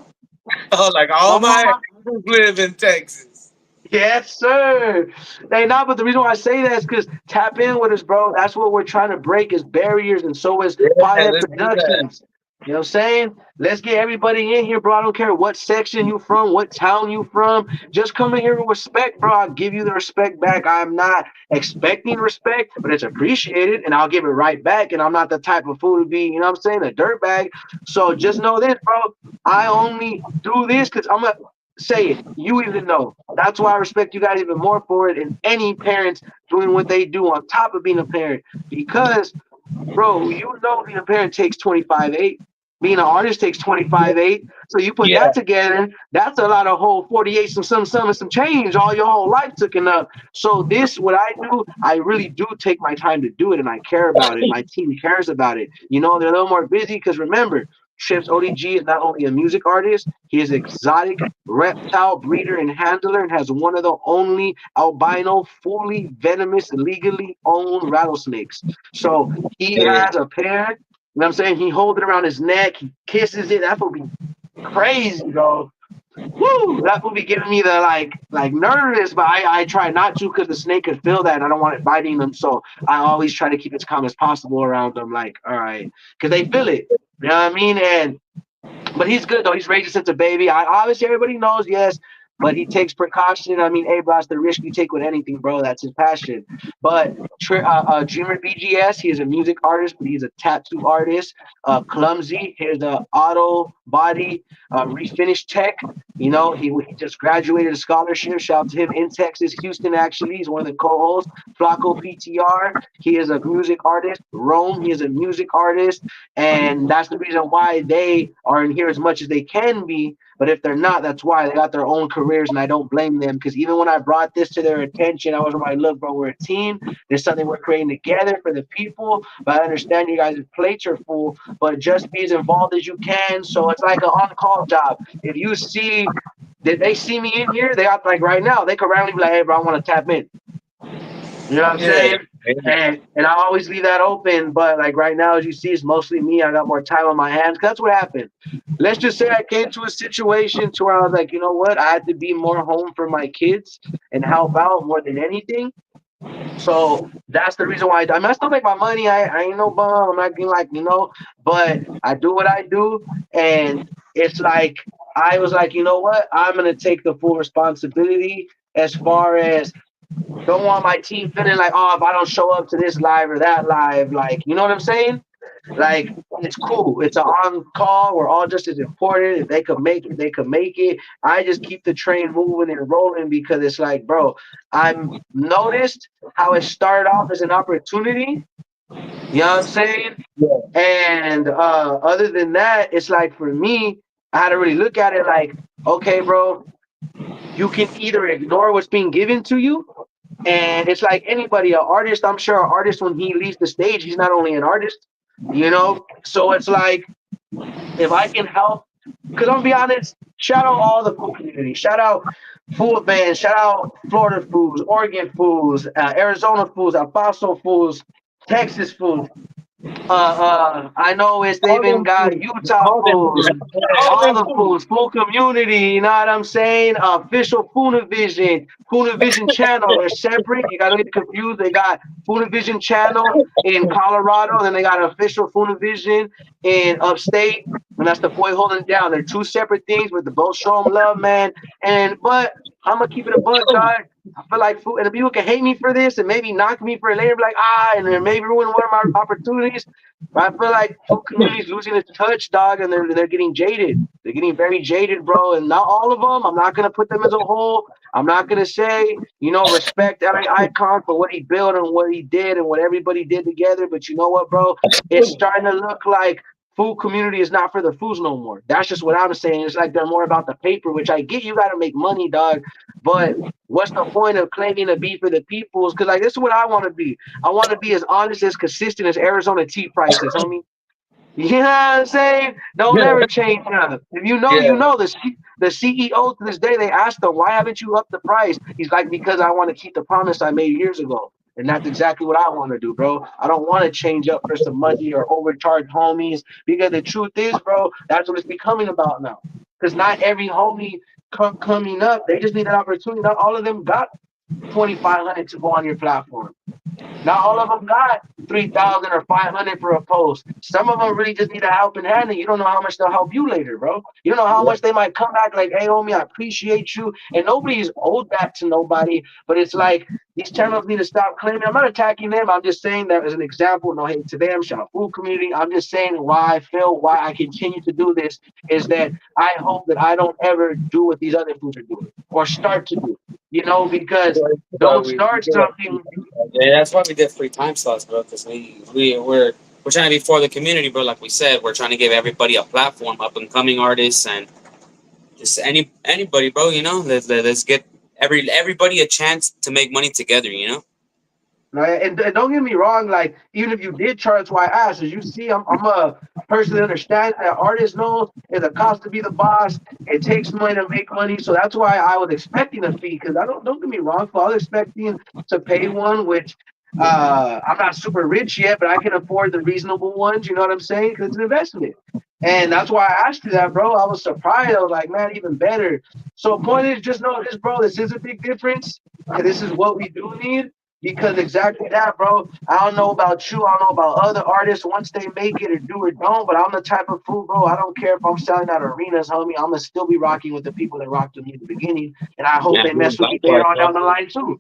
Oh, like all All my my exes live in Texas. Yes, sir. Hey, nah, but the reason why I say that is because tap in with us, bro. That's what we're trying to break is barriers, and so is Yeah, Pothead let's do that. Productions. You know what I'm saying? Let's get everybody in here, bro. I don't care what section you from, what town you from. Just come in here with respect, bro. I'll give you the respect back. I'm not expecting respect, but it's appreciated, and I'll give it right back. And I'm not the type of fool to be, you know what I'm saying, a dirtbag. So just know this, bro. I only do this because I'm a say it. You even know. That's why I respect you guys even more for it and any parents doing what they do on top of being a parent. Because, bro, you know being a parent takes 25/8. Being an artist takes 25/8. So you put Yeah. that together, that's a lot of whole 48 some and some change all your whole life taken up. So this, what I do, I really do take my time to do it and I care about it. My team cares about it. You know, they're a little more busy because remember, Trips ODG is not only a music artist, he is exotic reptile breeder and handler and has one of the only albino fully venomous legally owned rattlesnakes. So he Yeah. has a pair. You know what I'm saying? He holds it around his neck. He kisses it. That would be crazy, bro. Woo! That would be giving me the like nervous, but I try not to because the snake could feel that and I don't want it biting them. So I always try to keep it as calm as possible around them. Like, all right, because they feel it. You know what I mean? And but he's good though. He's raised since a baby. I obviously everybody knows. Yes, but he takes precaution. I mean, hey, bro, that's the risk you take with anything, bro. That's his passion. But Dreamer BGS, he is a music artist, but he's a tattoo artist. Clumsy, he's the auto body refinish tech. You know, he just graduated a scholarship. Shout out to him in Texas, Houston. Actually, he's one of the co-hosts. Flacco PTR, he is a music artist. Rome, he is a music artist, and that's the reason why they are in here as much as they can be. But if they're not, that's why they got their own careers, and I don't blame them. Because even when I brought this to their attention, I was like, "Look, bro, we're a team. There's something we're creating together for the people. But I understand you guys' plates are full, but just be as involved as you can." So it's like an on-call job. If you see that they see me in here, they got like right now, they could randomly be like, "Hey, bro, I want to tap in." You know what I'm Yeah. saying? And I always leave that open. But like right now, as you see, it's mostly me. I got more time on my hands. That's what happened. Let's just say I came to a situation to where I was like, you know what? I had to be more home for my kids and help out more than anything. So that's the reason why I mean, I still make my money. I ain't no bum. I'm not getting like, but I do what I do. And it's like, I was like, you know what? I'm going to take the full responsibility as far as don't want my team feeling like, oh, if I don't show up to this live or that live, like, you know what I'm saying? Like, it's cool. It's an on call. We're all just as important. If they could make it, they could make it. I just keep the train moving and rolling because it's like, bro, I'm noticed how it started off as an opportunity. You know what I'm saying? And other than that, it's like for me, I had to really look at it like, okay, bro, you can either ignore what's being given to you, and it's like anybody, an artist, I'm sure an artist, when he leaves the stage, he's not only an artist, So it's like, if I can help, because I'm gonna be honest, shout out all the food community. Shout out food bands. Shout out Florida foods, Oregon foods, Arizona foods, El Paso foods, Texas foods. I know it's they All even them got fools. Utah All them fools. foods, All all them the fools. foods, full community. You know what I'm saying? Official Funavision channel. They're separate. You gotta get confused. They got Funavision channel in Colorado, then they got official Funavision in upstate, and that's the boy holding it down. They're two separate things, but they both show them love, man. But I'm gonna keep it a buck, dog. I feel like food, and people can hate me for this and maybe knock me for it later, be like, and then maybe ruin one of my opportunities. But I feel like food community is losing its touch, dog, and they're getting jaded. They're getting very jaded, bro. And not all of them. I'm not gonna put them as a whole. I'm not gonna say, respect that icon for what he built and what he did and what everybody did together. But you know what, bro? It's starting to look like food community is not for the foods no more. That's just what I'm saying. It's like they're more about the paper, which I get. You got to make money, dog. But what's the point of claiming to be for the peoples? Because like this is what I want to be. I want to be as honest, as consistent as Arizona tea prices, homie. You know what I'm saying? Don't ever change up. If you know, Yeah. you know. The CEO to this day, they asked him, why haven't you upped the price? He's like, because I want to keep the promise I made years ago. And that's exactly what I want to do, bro. I don't want to change up for some money or overcharge homies. Because the truth is, bro, that's what it's becoming about now. Because not every homie coming up, they just need an opportunity. Not all of them got 2,500 to go on your platform. Not all of them got 3,000 or 500 for a post. Some of them really just need a helping hand, and you don't know how much they'll help you later, bro. You don't know how much they might come back like, hey, homie, I appreciate you. And nobody's owed that to nobody, but it's like these channels need to stop claiming. I'm not attacking them. I'm just saying that as an example. No hate to them. Shout out food community. I'm just saying why I feel, why I continue to do this is that I hope that I don't ever do what these other foods are doing or start to do, because don't start something. Yeah, that's why we did free time slots, bro. Because we're trying to be for the community, bro. Like we said, we're trying to give everybody a platform, up and coming artists, and just anybody, bro. Let's get everybody a chance to make money together. Right? And don't get me wrong, like even if you did charge why I asked, as you see, I'm a person that understands that artists know it's a cost to be the boss. It takes money to make money. So that's why I was expecting a fee because don't get me wrong, I was expecting to pay one, which I'm not super rich yet, but I can afford the reasonable ones, you know what I'm saying? Because it's an investment. And that's why I asked you that, bro. I was surprised. I was like, man, even better. So point is just know this, bro, this is a big difference. And this is what we do need. Because exactly that, bro. I don't know about you. I don't know about other artists once they make it or do or don't. But I'm the type of fool, bro. I don't care if I'm selling out arenas, homie. I'm gonna still be rocking with the people that rocked with me at the beginning, and I hope Yeah, they mess with me later likewise, on bro. down the line too.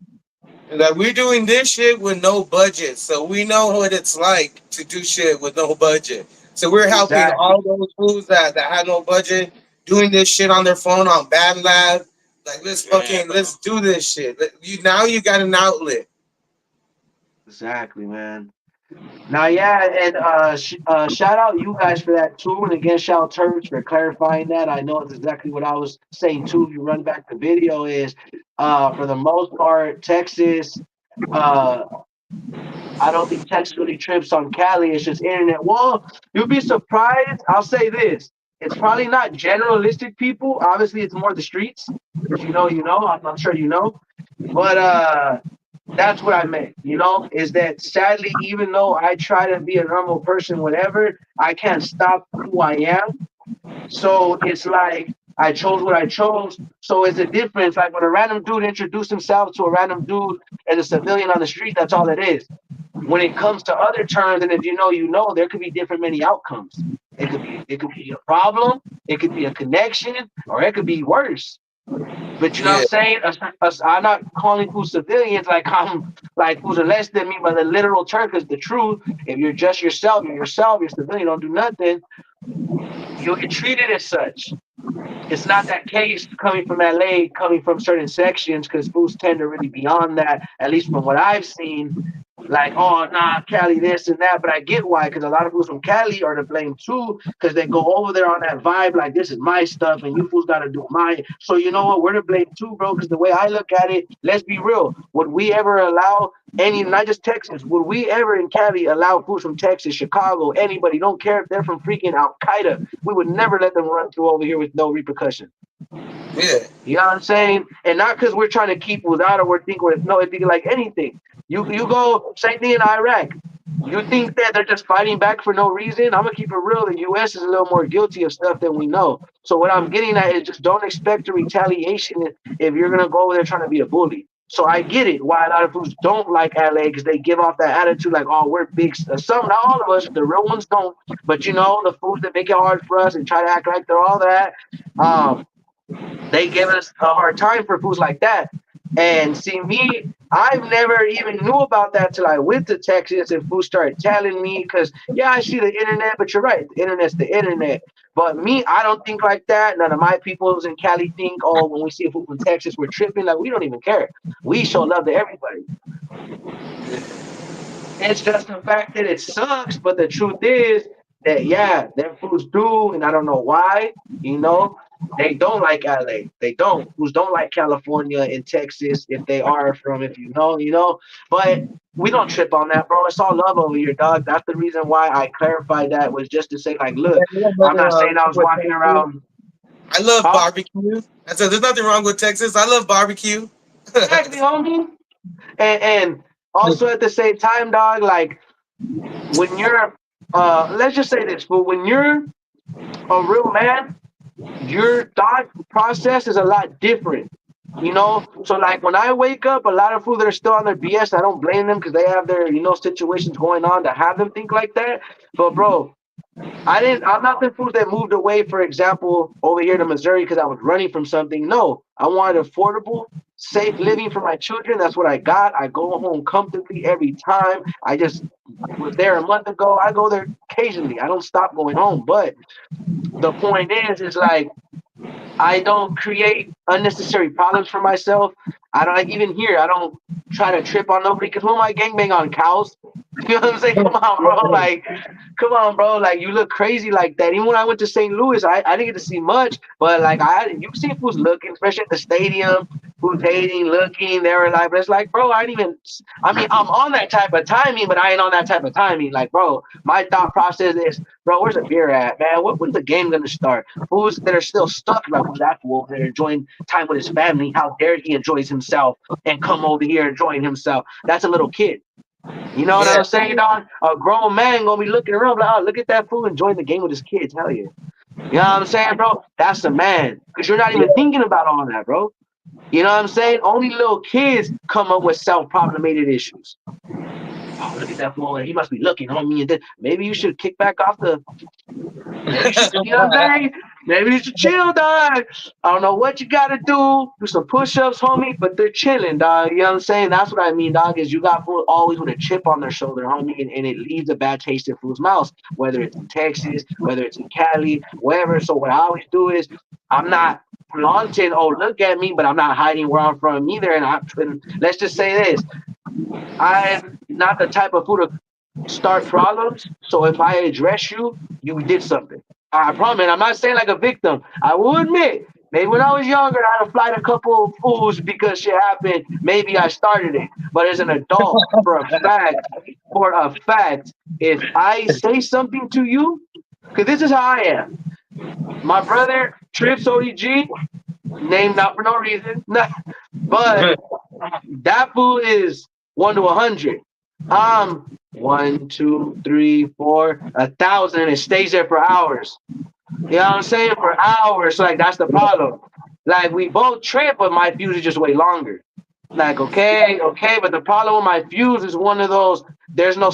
Like we're doing this shit with no budget, so we know what it's like to do shit with no budget. So we're helping Exactly, all those fools that have no budget doing this shit on their phone on Bad Lab. Like Yeah, bro. let's do this shit. You now you got an outlet. exactly, man. Now, yeah, and shout out you guys for that too, and again, shout out Turks for clarifying that. I know it's exactly what I was saying too. If you run back the video, is for the most part, Texas. Uh, I don't think Texas really trips on Cali. It's just internet. Well, you'll be surprised. I'll say this: it's probably not generalistic people. Obviously, it's more the streets. If you know, you know. I'm sure you know, but that's what I meant, is that sadly, even though I try to be a normal person, whatever, I can't stop who I am. So it's like I chose what I chose. So it's a difference. Like when a random dude introduced himself to a random dude as a civilian on the street, that's all it is. When it comes to other terms, and if you know, there could be different many outcomes. It could be a problem, it could be a connection, or it could be worse. But you know what I'm Yeah, saying? I'm not calling who's civilians like I'm like who's less than me by the literal term, because the truth, if you're just yourself, you're yourself, you're civilian, don't do nothing, you'll get treated as such. It's not that case coming from LA, coming from certain sections, because fools tend to really be on that, at least from what I've seen. Like, oh, nah, Cali, this and that. But I get why, because a lot of fools from Cali are to blame too, because they go over there on that vibe, like, this is my stuff, and you fools got to do mine. So, you know what? We're to blame too, bro, because the way I look at it, let's be real. Would we ever allow any, not just Texas, would we ever in Cali allow fools from Texas, Chicago, anybody, don't care if they're from freaking Al Qaeda, we would never let them run through over here with no repercussion. yeah, You know what I'm saying? And not because we're trying to keep without or we're thinking with no, it's like anything. You go same thing in Iraq. You think that they're just fighting back for no reason? I'm gonna keep it real. The U.S. is a little more guilty of stuff than we know. So what I'm getting at is just don't expect a retaliation if you're gonna go over there trying to be a bully. So I get it why a lot of fools don't like LA, because they give off that attitude like, oh, we're big. Some, not all of us, the real ones don't. But the fools that make it hard for us and try to act like they're all that. Um, they give us a hard time for foods like that. And see me, I've never even knew about that till I went to Texas and fools started telling me, because yeah, I see the internet, but you're right, the internet's the internet. But me, I don't think like that. None of my peoples in Cali think, oh, when we see a fool from Texas, we're tripping. Like, we don't even care. We show love to everybody. It's just the fact that it sucks, but the truth is that yeah, them fools do, and I don't know why. You know, they don't like LA. They don't. Fools don't like California and Texas if they are from, if you know. But we don't trip on that, bro. It's all love over here, dog. That's the reason why I clarified that, was just to say, like, look, there's I'm nothing not wrong saying I was with walking Texas. around. I love Huh? barbecue. I said there's nothing wrong with Texas. I love barbecue. Exactly, homie. And also at the same time, dog, like when you're let's just say this, but when you're a real man, your thought process is a lot different. So like when I wake up, a lot of fools that are still on their BS, I don't blame them because they have their situations going on to have them think like that. But bro, I'm not the fools that moved away, for example, over here to Missouri because I was running from something. No, I wanted affordable, safe living for my children. That's what I got. I go home comfortably every time. I just was there a month ago. I go there occasionally. I don't stop going home. But the point is like I don't create unnecessary problems for myself. I don't, like, even here. I don't try to trip on nobody, because who am I gangbang on, cows? You know what I'm saying? Come on, bro. Like, come on, bro. Like, you look crazy like that. Even when I went to St. Louis, I didn't get to see much, but like you see who's looking, especially at the stadium, who's hating, looking. They were like, but it's like, bro, I didn't even. I mean, I'm on that type of timing, but I ain't on that type of timing. Like, bro, my thought process is, bro, where's the beer at, man? When's the game gonna start? Fools that are still stuck, like, who's that fool over there enjoying time with his family? How dare he enjoys himself and come over here enjoying himself? That's a little kid. You know what Yeah, I'm saying, dog? A grown man gonna be looking around like, oh, look at that fool enjoying the game with his kids. Hell yeah. You know what I'm saying, bro? That's a man. Because you're not Yeah, even thinking about all that, bro. You know what I'm saying? Only little kids come up with self-problemated issues. Oh, look at that fool. He must be looking on me. And then maybe you should kick back off the. Maybe you should, you know what I'm saying? Maybe you should chill, dog. I don't know what you got to do some push-ups, homie, but they're chilling, dog. You know what I'm saying? That's what I mean, dog, is you got food always with a chip on their shoulder, homie, and it leaves a bad taste in food's mouth, whether it's in Texas, whether it's in Cali, wherever. So what I always do is I'm not flaunting, oh, look at me, but I'm not hiding where I'm from either. And let's just say this. I'm not the type of fool to start problems. So if I address you, you did something. I promise. I'm not saying like a victim. I will admit, maybe when I was younger, I'd have flight a couple of fools because shit happened. Maybe I started it. But as an adult, for a fact, if I say something to you, because this is how I am. My brother Trips ODG, named not for no reason, but that fool is 1 to 100. One, two, three, four, 1,000, and it stays there for hours. You know what I'm saying? For hours. So like that's the problem. Like we both trip, but my fuse is just way longer. Like okay, but the problem with my fuse is one of those. There's no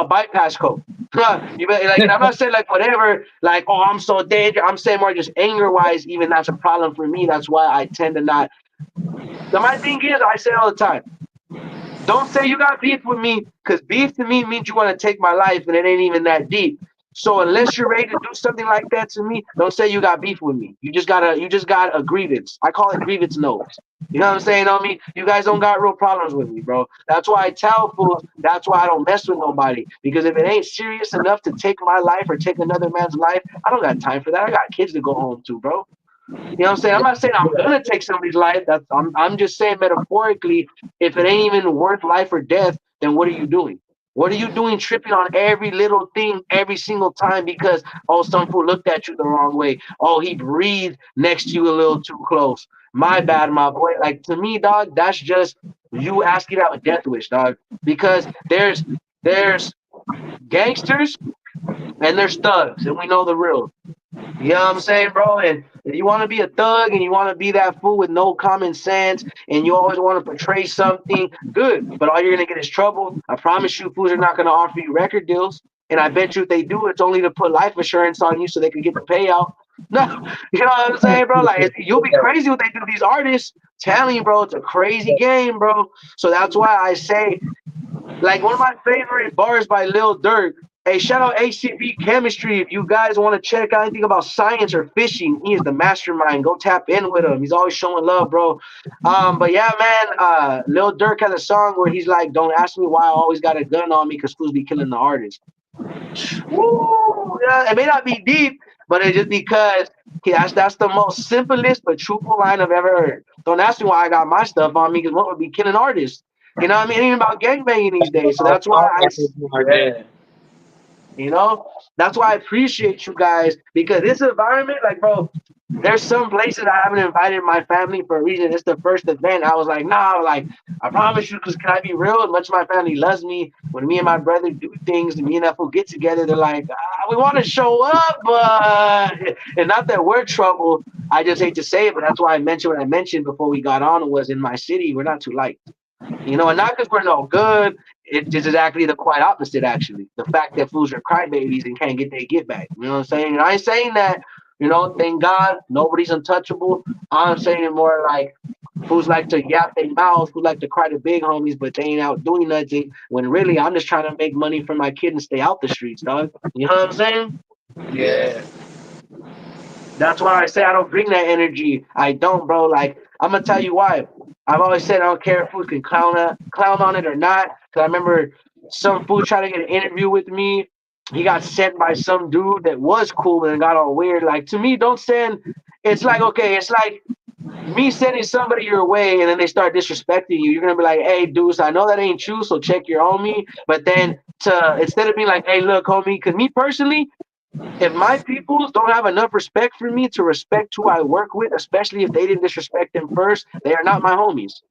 bypass code. You bet, like, and I'm not saying like whatever. Like, oh, I'm so dangerous. I'm saying more just anger wise. Even that's a problem for me. That's why I tend to not. My thing is, I say all the time, don't say you got beef with me, because beef to me means you want to take my life, and it ain't even that deep. So unless you're ready to do something like that to me, don't say you got beef with me. You just got a grievance. I call it grievance notes. You know what I'm saying on me? You guys don't got real problems with me, bro. That's why I tell fools. That's why I don't mess with nobody. Because if it ain't serious enough to take my life or take another man's life, I don't got time for that. I got kids to go home to, bro. You know what I'm saying? I'm not saying I'm gonna take somebody's life. I'm just saying metaphorically, if it ain't even worth life or death, then what are you doing? What are you doing tripping on every little thing every single time because oh some fool looked at you the wrong way. Oh, he breathed next to you a little too close. My bad, my boy. Like to me, dog, that's just you asking out a death wish, dog. Because there's gangsters and there's thugs, and we know the real. You know what I'm saying, bro? And if you want to be a thug and you want to be that fool with no common sense and you always want to portray something, good. But all you're going to get is trouble. I promise you, fools are not going to offer you record deals. And I bet you if they do, it's only to put life insurance on you so they can get the payout. No, you know what I'm saying, bro? Like, you'll be crazy what they do to these artists. Telling you, bro, it's a crazy game, bro. So that's why I say like one of my favorite bars by Lil Durk. Hey, shout out ACP Chemistry. If you guys want to check out anything about science or fishing, he is the mastermind. Go tap in with him. He's always showing love, bro. But yeah, man, Lil Durk has a song where he's like, "Don't ask me why I always got a gun on me, because fools be killing the artist." Woo! Yeah, it may not be deep, but it's just because that's the most simplest but truthful line I've ever heard. Don't ask me why I got my stuff on me, because what would be killing artists? You know what I mean? It ain't about gangbanging these days. So that's why Yeah. you know, that's why I appreciate you guys, because this environment, like, bro, there's some places I haven't invited my family for a reason. It's the first event. I was like, nah, like, I promise you, because can I be real? As much as my family loves me, when me and my brother do things and me and that fool get together, they're like, we want to show up, but, and not that we're trouble. I just hate to say it, but that's why I mentioned what I mentioned before we got on was in my city, we're not too light. You know, and not because we're no good. It's just exactly the quite opposite, actually. The fact that fools are crybabies and can't get their get back. You know what I'm saying? And I ain't saying that, thank God, nobody's untouchable. I'm saying it more like fools like to yap their mouths, who like to cry to big homies, but they ain't out doing nothing. When really, I'm just trying to make money for my kid and stay out the streets, dog. You know what I'm saying? Yeah. That's why I say I don't bring that energy. I don't, bro. Like I'm gonna tell you why. I've always said I don't care if fools can clown on it or not. Cause I remember some fool tried to get an interview with me. He got sent by some dude that was cool and it got all weird. Like to me, don't send. It's like okay, it's like me sending somebody your way and then they start disrespecting you. You're gonna be like, hey, dudes, I know that ain't true, so check your homie. But then to instead of being like, hey, look, homie, because me personally, if my peoples don't have enough respect for me to respect who I work with, especially if they didn't disrespect them first, they are not my homies.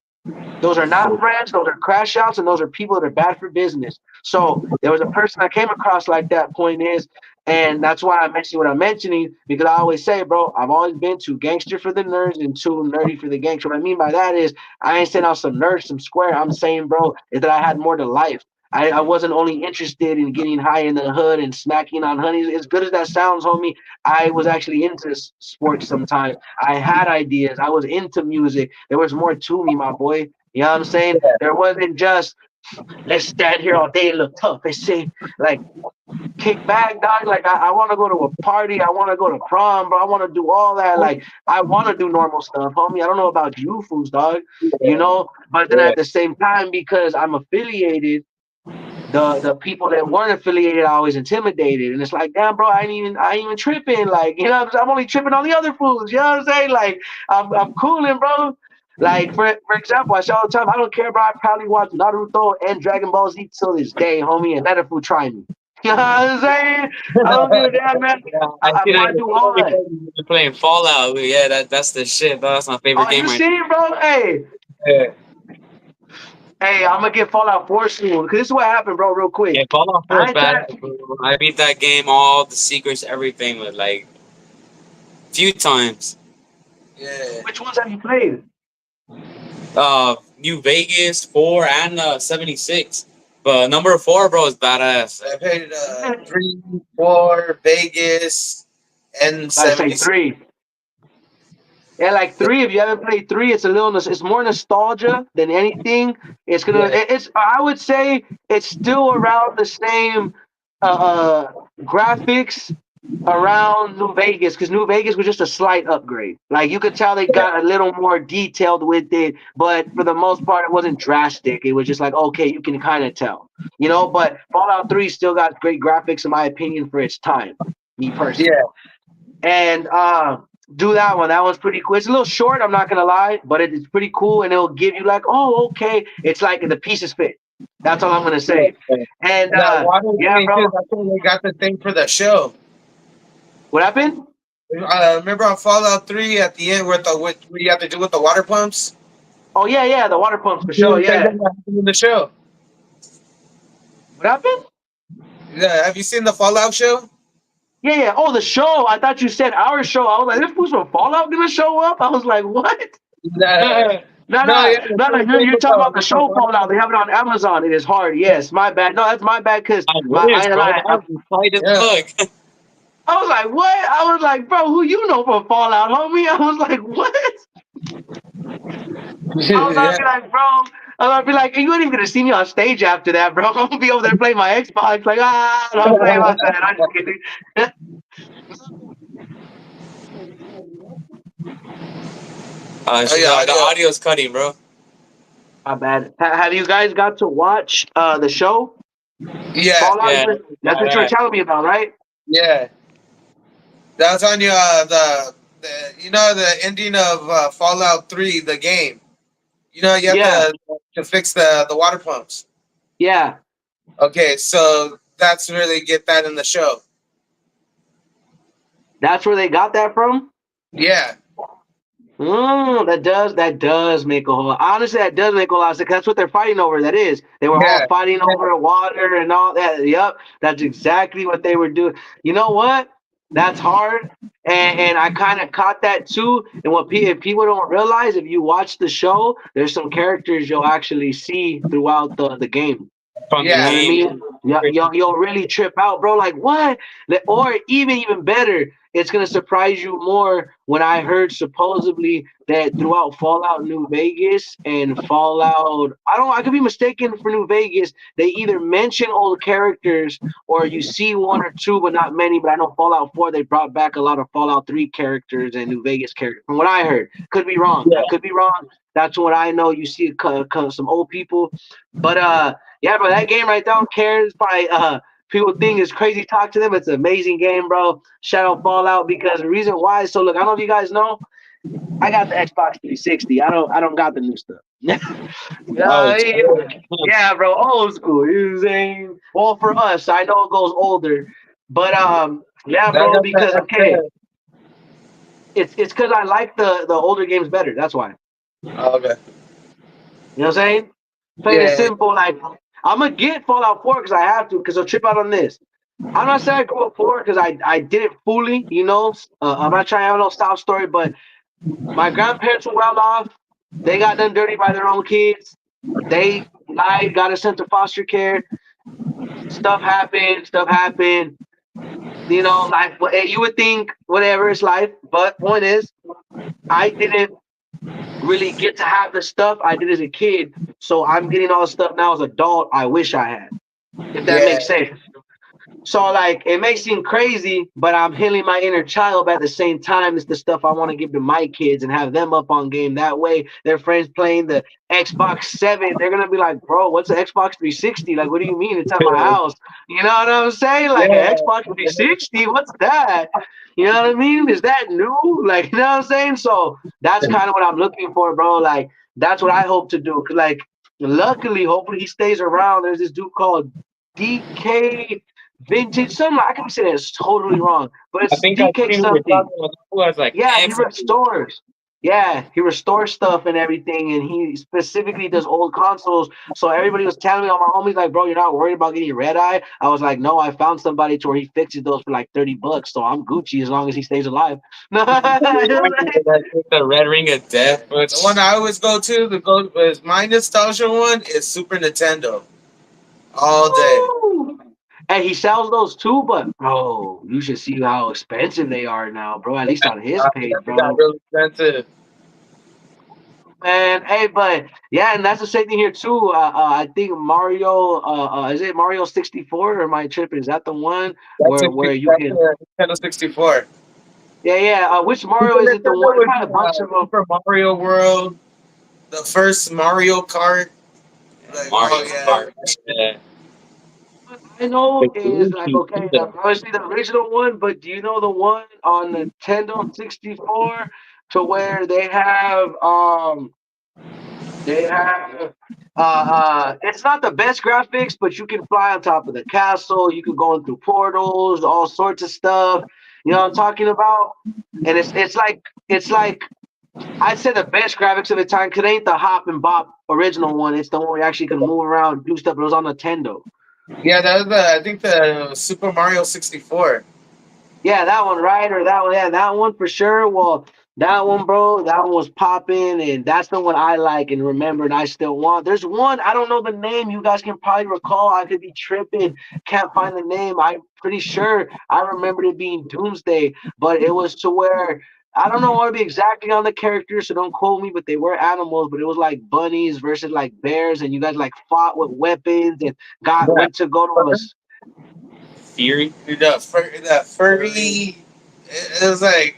Those are not friends. Those are crash outs, and those are people that are bad for business. So there was a person I came across like that. Point is, and that's why I mentioned what I'm mentioning because I always say, bro, I've always been too gangster for the nerds and too nerdy for the gangster. What I mean by that is, I ain't saying I was some nerd, some square. I'm saying, bro, is that I had more to life. I wasn't only interested in getting high in the hood and smacking on honeys. As good as that sounds, homie, I was actually into sports sometimes. I had ideas. I was into music. There was more to me, my boy. You know what I'm saying? There wasn't just let's stand here all day and look tough. They say like kick back, dog. Like I want to go to a party. I want to go to prom, bro. I want to do all that. Like I want to do normal stuff, homie. I don't know about you fools, dog. You know, but then Yeah. at the same time, because I'm affiliated, the people that weren't affiliated are always intimidated, and it's like, damn, bro, I ain't even tripping. Like, you know, I'm only tripping on the other fools. You know what I'm saying? Like, I'm cooling, bro. Like for example, I say all the time, I don't care, bro. I probably watch Naruto and Dragon Ball Z till this day, homie, and let a fool try me. You know what I'm saying? I don't give a damn, man. Yeah, I see that I in do all the that. story you're playing Fallout. Yeah, that's the shit, bro. That's my favorite Oh, game you right see, bro? Hey, now. Yeah. I'm gonna get Fallout 4 soon because this is what happened, bro. Real quick. Yeah, Fallout 4 is I badass, thought, bro. I beat that game, all the secrets, everything, with like few times. Yeah. which ones have you played? New Vegas 4 and 76. But number 4, bro, is badass. I played 3, 4, Vegas, and I say 76. three. Yeah, like three. If you haven't played three, it's a little. It's more nostalgia than anything. It's gonna. Yeah. It's. I would say it's still around the same graphics around New Vegas because New Vegas was just a slight upgrade. Like you could tell they got a little more detailed with it, but for the most part, it wasn't drastic. It was just like okay, you can kind of tell, you know. But Fallout 3 still got great graphics in my opinion for its time. Me personally. Yeah. And do that one. That one's pretty cool. It's a little short, I'm not gonna lie, but it's pretty cool, and it'll give you like, oh, okay. It's like the pieces fit. That's all I'm gonna say. Yeah. And And that water yeah, thing, too, bro. that's when they got the thing for the show. What happened? Remember on Fallout 3 at the end what you have to do with the water pumps? Oh yeah, yeah, the water pumps for sure. Same thing Yeah. that happened in the show. What happened? Yeah, have you seen the Fallout show? Yeah, yeah. Oh, the show. I thought you said our show. I was like, this fool's from Fallout gonna show up. I was like, what? Nah. No, No, no, yeah, the no, no. same You're, thing you're with talking about the the show water Fallout. They pumps. have it on Amazon. It is hard. Yes, my bad. No, that's my bad because It I is, ain't bro. lying. That is tight as Yeah. fuck. I was like, what? I was like, bro, who you know from Fallout, homie? I was like, what? I was gonna Yeah. be like, bro. I was gonna be like, you ain't even gonna see me on stage after that, bro. I'm gonna be over there playing my Xbox, like, I'm playing my bad. I'm just kidding. Oh, yeah, The yeah. audio's cutting, bro. My bad. Have you guys got to watch the show Yeah, Fallout? Yeah, That's what you were badass. telling me about, right? yeah. That was on you, the ending of Fallout 3, the game. You know, you have Yeah, to fix the water pumps. yeah. Okay, so that's where they get that in the show. That's where they got that from. Yeah, That does make a whole. Honestly, that does make a lot of sense. That's what they're fighting over. That is, they were all yeah, fighting over water and all that. Yep, that's exactly what they were doing. You know what? That's hard, and I kind of caught that too. And what if people don't realize, if you watch the show, there's some characters you'll actually see throughout the game. From the You know yeah, what I game. mean? Yeah, you'll really trip out, bro. Like what? Or even better, it's gonna surprise you more when I heard supposedly that throughout Fallout New Vegas and Fallout, I could be mistaken for New Vegas. They either mention old characters or you see one or two, but not many. But I know Fallout 4 they brought back a lot of Fallout 3 characters and New Vegas characters. From what I heard, could be wrong. Yeah. I could be wrong. That's what I know. You see some old people, but yeah, bro, that game right there, don't cares by people think it's crazy talk to them. It's an amazing game, bro. Shout out Fallout because the reason why. So look, I don't know if you guys know, I got the Xbox 360. I don't got the new stuff. Oh, Yeah, it's yeah, bro, old school. You know what I'm saying? Well, for us, I know it goes older, but yeah, that bro, got because okay, that. it's because I like the older games better. That's why. Okay. You know what I'm saying? Plain and Yeah. simple. Like I'm gonna get Fallout 4 because I have to, because I'll trip out on this. I'm not saying I go with 4 because I did it fully. You know, I'm not trying to have no style story, but my grandparents were well off. They got done dirty by their own kids. They lied, got us sent to foster care. Stuff happened. Stuff happened. You know, life. You would think whatever is life, but point is, I didn't really get to have the stuff I did as a kid. So I'm getting all the stuff now as an adult I wish I had. If that Yeah. makes sense. So like it may seem crazy, but I'm healing my inner child. But at the same time, it's the stuff I want to give to my kids and have them up on game. That way, their friends playing the Xbox 7, they're gonna be like, "Bro, what's an Xbox 360? Like, what do you mean? It's at my house." You know what I'm saying? Like an Xbox 360? What's that? You know what I mean? Is that new? Like, you know what I'm saying? So that's kind of what I'm looking for, bro. Like, that's what I hope to do. Cause like, luckily, hopefully, he stays around. There's this dude called DK Vintage, something I could be saying it's totally wrong, but I it's think I DK see who you're something. talking about. Who has like Yeah, he excellent. restores. Yeah, he restores stuff and everything, and he specifically does old consoles. So everybody was telling me, all my homies, like, bro, you're not worried about getting red eye. I was like, no, I found somebody to where he fixes those for like $30, so I'm Gucci as long as he stays alive. No, The red ring of death, but The one I always go to, the go is my nostalgia one is Super Nintendo all day. and he sells those too, but bro, you should see how expensive they are now, bro. At least on his page, They got bro. real expensive. Man, hey, but yeah, and that's the same thing here too. I think Mario, is it Mario 64 or my trip? Is that the one That's where you that's can? Nintendo 64. Yeah, yeah. Which Mario Super is it? The Nintendo one? It's would probably be a bunch of them. Super Mario World, the first Mario Kart. Like, Mario oh yeah, Kart. Yeah. I know The is like GameCube okay, either. obviously the original one, but do you know the one on Nintendo 64 to where they have it's not the best graphics, but you can fly on top of the castle, you can go in through portals, all sorts of stuff. You know what I'm talking about? And it's like I'd say the best graphics of the time, cause it ain't the hop and bop original one. It's the one where you actually can move around, do stuff. But it was on Nintendo. yeah. That was I think the Super Mario 64. Yeah, that one, right? Or that one, yeah, that one for sure. Well, that one, bro, that one was popping, and that's the one I like and remember, and I still want. There's one, I don't know the name. You guys can probably recall. I could be tripping, can't find the name. I'm pretty sure I remembered it being Doomsday, but it was to where I don't know what to be exactly on the characters, so don't quote me, but they were animals, but it was like bunnies versus like bears, and you guys like fought with weapons and got Yeah, went to go to a Fury. the furry. It was like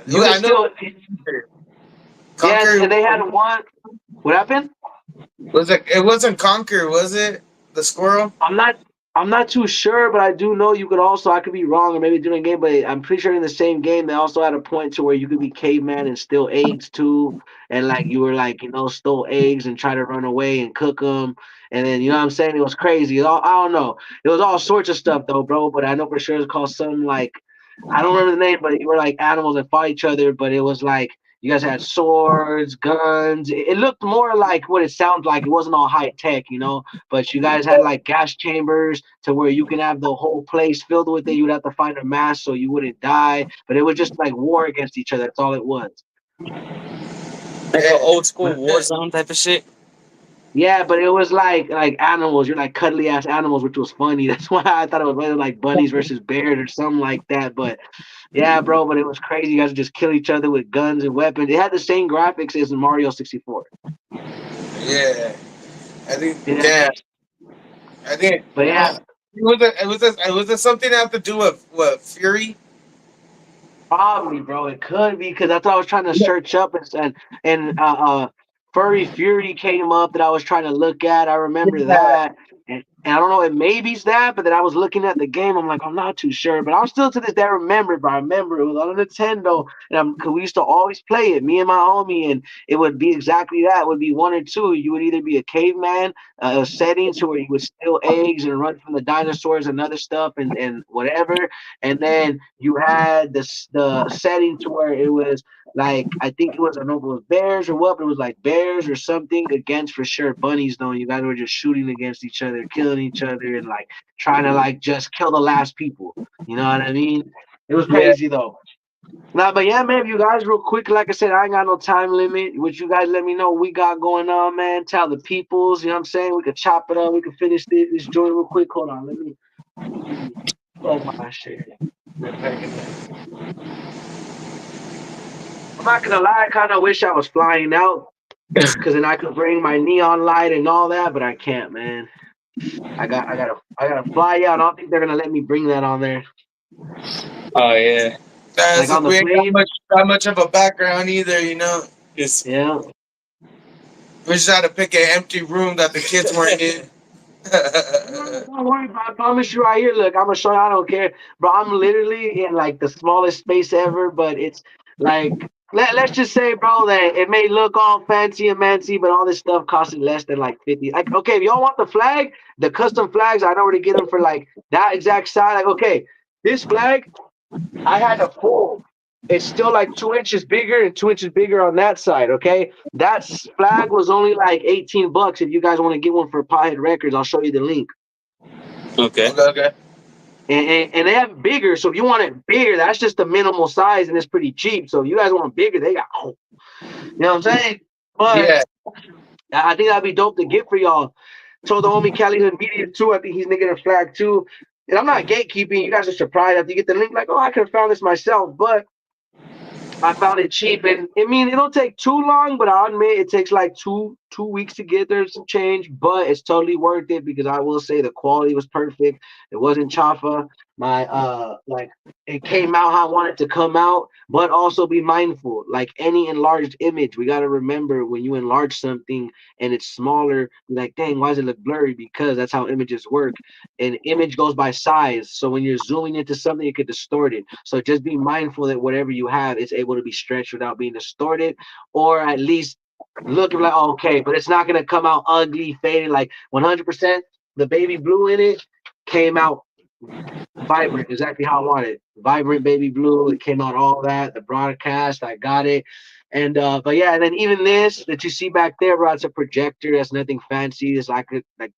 you can I know still yes, Conquer and they had one. What happened? was it. It wasn't Conquer, was it? The squirrel. I'm not. I'm not too sure, but I do know you could also. I could be wrong, or maybe doing a game, but I'm pretty sure in the same game they also had a point to where you could be caveman and steal eggs too, and like you were like stole eggs and try to run away and cook them, and then you know what I'm saying it was crazy. I don't know. It was all sorts of stuff though, bro. But I know for sure it's called something like I don't remember the name, but you were like animals that fought each other, but it was like you guys had swords, guns. It looked more like what it sounds like. It wasn't all high tech, but you guys had like gas chambers to where you can have the whole place filled with it. You would have to find a mask so you wouldn't die, but it was just like war against each other. That's all it was. Like an old school But war zone type of shit. yeah, but it was like animals. You're like cuddly ass animals, which was funny. That's why I thought it was rather like bunnies versus bears or something like that. But yeah, bro, but it was crazy. You guys would just kill each other with guns and weapons. It had the same graphics as in Mario 64. Yeah, I think. Yeah, Yeah, I think. but yeah, It was something that have to do with what Fury. probably, bro. It could be because that's what I was trying to search up and Furry Fury came up that I was trying to look at. I remember Yeah, that. And I don't know, it maybe's that, but then I was looking at the game. I'm like, I'm not too sure. But I'm still to this day remember it, but I remember it was on a Nintendo. And cause we used to always play it, me and my homie, and it would be exactly that. It would be one or two. You would either be a caveman, settings where you would steal eggs and run from the dinosaurs and other stuff and whatever. And then you had the setting to where it was like I think it was I don't know if it was bears or what, but it was like bears or something against for sure bunnies though. You guys were just shooting against each other, killing each other, and like trying to like just kill the last people. You know what I mean? It was Yeah. crazy though. Nah, but yeah, man, if you guys real quick, like I said, I ain't got no time limit. What you guys let me know what we got going on, man. Tell the peoples, you know what I'm saying? We could chop it up, we could finish this joint real quick. Hold on, let me plug my shit. Back in there. I'm not gonna lie, I kinda wish I was flying out. Cause then I could bring my neon light and all that, but I can't, man. I gotta fly out. I don't think they're gonna let me bring that on there. Oh yeah. Like That's on the we ain't got plane. much of a background either, you know. It's Yeah. We just had to pick an empty room that the kids weren't in. Don't worry, bro. I promise you right here. Look, I'm gonna show you. I don't care, bro. I'm literally in like the smallest space ever, but it's like let's just say, bro, that it may look all fancy and mancy, but all this stuff costing less than like 50. Like, okay, if y'all want the flag, the custom flags, I know where to get them for like that exact size. Like, okay, this flag I had to pull. It's still like 2 inches bigger and 2 inches bigger on that side. Okay, that flag was only like $18. If you guys want to get one for Pothead Records, I'll show you the link. okay. Okay, okay. And they have bigger. So if you want it bigger, that's just the minimal size and it's pretty cheap. So if you guys want bigger, they got, you know what I'm saying? But Yeah. I think that'd be dope to get for y'all. Told the homie Cali the media too. I think he's nigga a flag too. And I'm not gatekeeping. You guys are surprised after you get the link, like, oh, I could have found this myself. But I found it cheap, and I mean it'll take too long, but I'll admit it takes like two weeks to get there some change, but it's totally worth it because I will say the quality was perfect. It wasn't chafa. My like it came out how I wanted to come out, but also be mindful. Like any enlarged image, we gotta remember when you enlarge something and it's smaller, like dang, why does it look blurry? Because that's how images work. An image goes by size. So when you're zooming into something, it could distort it. So just be mindful that whatever you have is able to be stretched without being distorted, or at least look like oh, okay, but it's not gonna come out ugly, faded. Like 100%, the baby blue in it came out vibrant, exactly how I wanted. Vibrant baby blue. It came out all that. The broadcast, I got it. And but yeah, and then even this that you see back there, bro, it's a projector. That's nothing fancy. It's like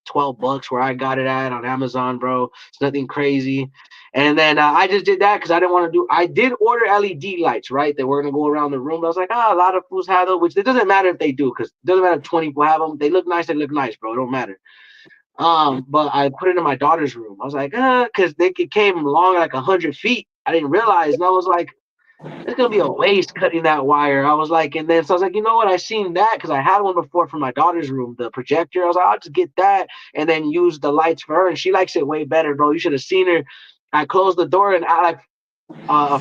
$12 where I got it at on Amazon, bro. It's nothing crazy. And then I just did that because I didn't want to do. I did order LED lights, right? That were gonna go around the room. But I was like, a lot of fools have those, which it doesn't matter if they do, because it doesn't matter if 20 people have them. They look nice. They look nice, bro. It don't matter. But I put it in my daughter's room. I was like, because it came along like 100 feet. I didn't realize, and I was like, it's gonna be a waste cutting that wire. I was like, and then so I was like, you know what? I seen that because I had one before from my daughter's room, the projector. I was like, I'll just get that and then use the lights for her, and she likes it way better, bro. You should have seen her. I closed the door and I like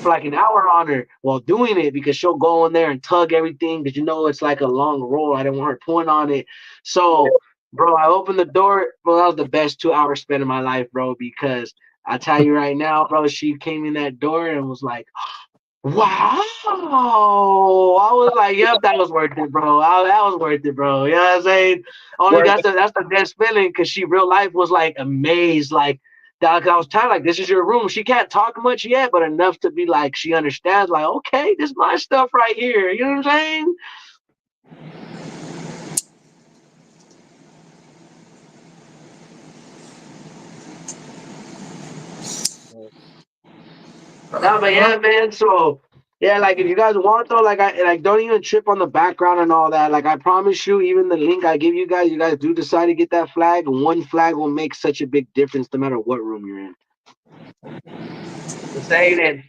for like an hour on her while doing it because she'll go in there and tug everything because you know it's like a long roll. I didn't want her pulling on it. So, bro, I opened the door. Bro, that was the best 2 hours spent in my life, bro, because I tell you right now, bro, she came in that door and was like, wow. I was like, yep, that was worth it, bro. That was worth it, bro. You know what I'm saying? Only Worth that's the best feeling because she real life was like amazed, like that. I was telling like, this is your room. She can't talk much yet, but enough to be like, she understands, like, okay, this is my stuff right here. You know what I'm saying? Nah, but Uh-huh. yeah, man. So yeah, like if you guys want though, like I like don't even trip on the background and all that. Like I promise you, even the link I give you guys do decide to get that flag. One flag will make such a big difference no matter what room you're in. I'm saying it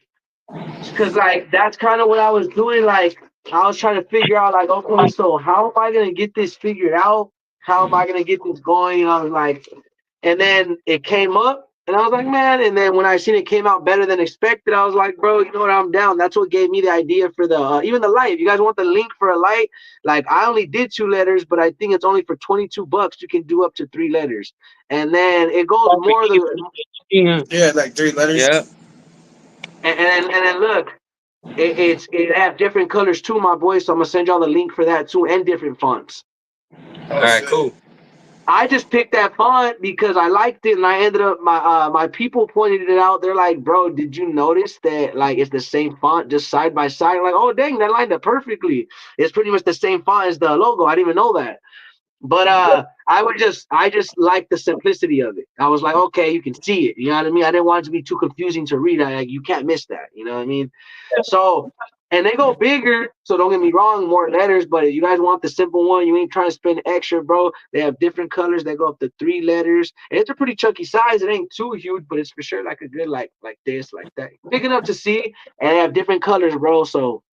because like that's kind of what I was doing. Like I was trying to figure out, like, okay, so how am I gonna get this figured out? How am I gonna get this going? I was like, and then it came up. And I was like, man. And then when I seen it came out better than expected, I was like, bro, you know what? I'm down. That's what gave me the idea for the even the light. If you guys want the link for a light, like I only did 2 letters, but I think it's only for $22. You can do up to 3 letters, and then it goes more the Yeah. Yeah, like 3 letters. Yeah. and then look, it have different colors too, my boy. So I'm gonna send y'all the link for that too, and different fonts. All Oh right. shit. Cool. I just picked that font because I liked it, and I ended up my people pointed it out. They're like, "Bro, did you notice that like it's the same font just side by side?" I'm like, oh dang, that lined up perfectly. It's pretty much the same font as the logo. I didn't even know that. But I just like the simplicity of it. I was like, okay, you can see it. You know what I mean? I didn't want it to be too confusing to read. Like, you can't miss that. You know what I mean? So, and they go bigger. So don't get me wrong, more letters. But if you guys want the simple one, you ain't trying to spend extra, bro. They have different colors. They go up to 3 letters, and it's a pretty chunky size. It ain't too huge, but it's for sure like a good like this, like that, big enough to see. And they have different colors, bro. So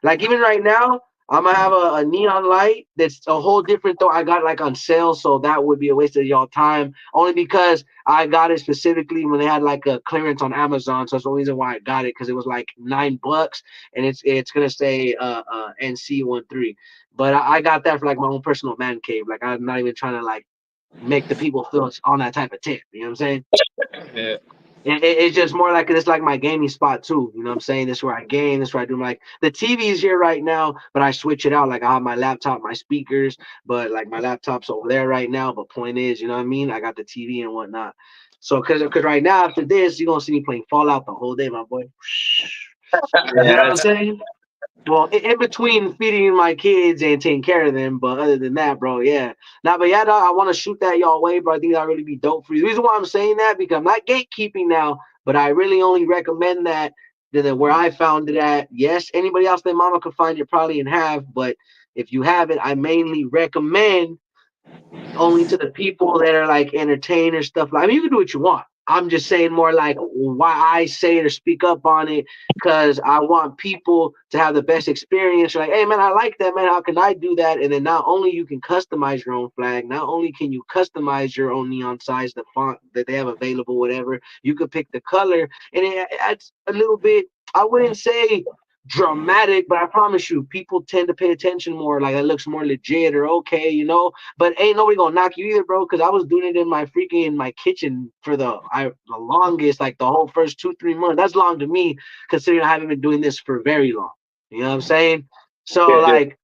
like even right now, I'm gonna have a neon light that's a whole different though. I got like on sale, so that would be a waste of y'all time. Only because I got it specifically when they had like a clearance on Amazon. So that's the only reason why I got it because it was like $9, and it's gonna say NC13. But I got that for like my own personal man cave. Like I'm not even trying to like make the people feel it's on that type of tip. You know what I'm saying? Yeah. It's just more like it's like my gaming spot too. You know what I'm saying? This is where I game. This is where I do like the TV is here right now, but I switch it out. Like I have my laptop, my speakers, but like my laptop's over there right now. But point is, you know what I mean? I got the TV and whatnot. So because right now after this, you're gonna see me playing Fallout the whole day, my boy. You know Yeah. what I'm saying? Well, in between feeding my kids and taking care of them, but other than that, bro, yeah. Now, but yeah, dog, I want to shoot that y'all way, but I think that really be dope for you. The reason why I'm saying that because I'm not gatekeeping now, but I really only recommend that where I found it at. Yes, anybody else that mama could find it probably and have, but if you have it, I mainly recommend only to the people that are like entertainers stuff. Like, I mean, you can do what you want. I'm just saying more like why I say it or speak up on it because I want people to have the best experience. You're like, hey man, I like that, man. How can I do that? And then not only you can customize your own flag, not only can you customize your own neon size, the font that they have available, whatever. You could pick the color, and it adds a little bit. I wouldn't say dramatic, but I promise you, people tend to pay attention more. Like it looks more legit or okay, you know. But ain't nobody gonna knock you either, bro. Because I was doing it in my freaking in my kitchen for the longest, like the whole first 2 3 months. That's long to me, considering I haven't been doing this for very long. You know what I'm saying? So Yeah. like,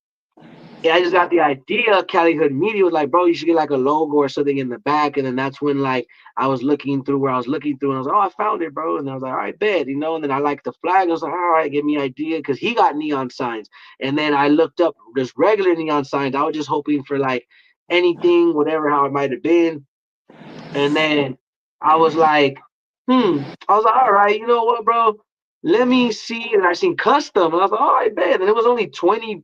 yeah, I just got the idea. Cali Hood Media was like, bro, you should get like a logo or something in the back. And then that's when like I was looking through where I was looking through, and I was like, oh, I found it, bro. And I was like, all right, bet, you know. And then I liked the flag. I was like, all right, give me an idea because he got neon signs. And then I looked up just regular neon signs. I was just hoping for like anything, whatever, how it might have been. And then I was like, I was like, all right, you know what, bro? Let me see. And I seen custom. And I was like, all right, bet. And it was only $22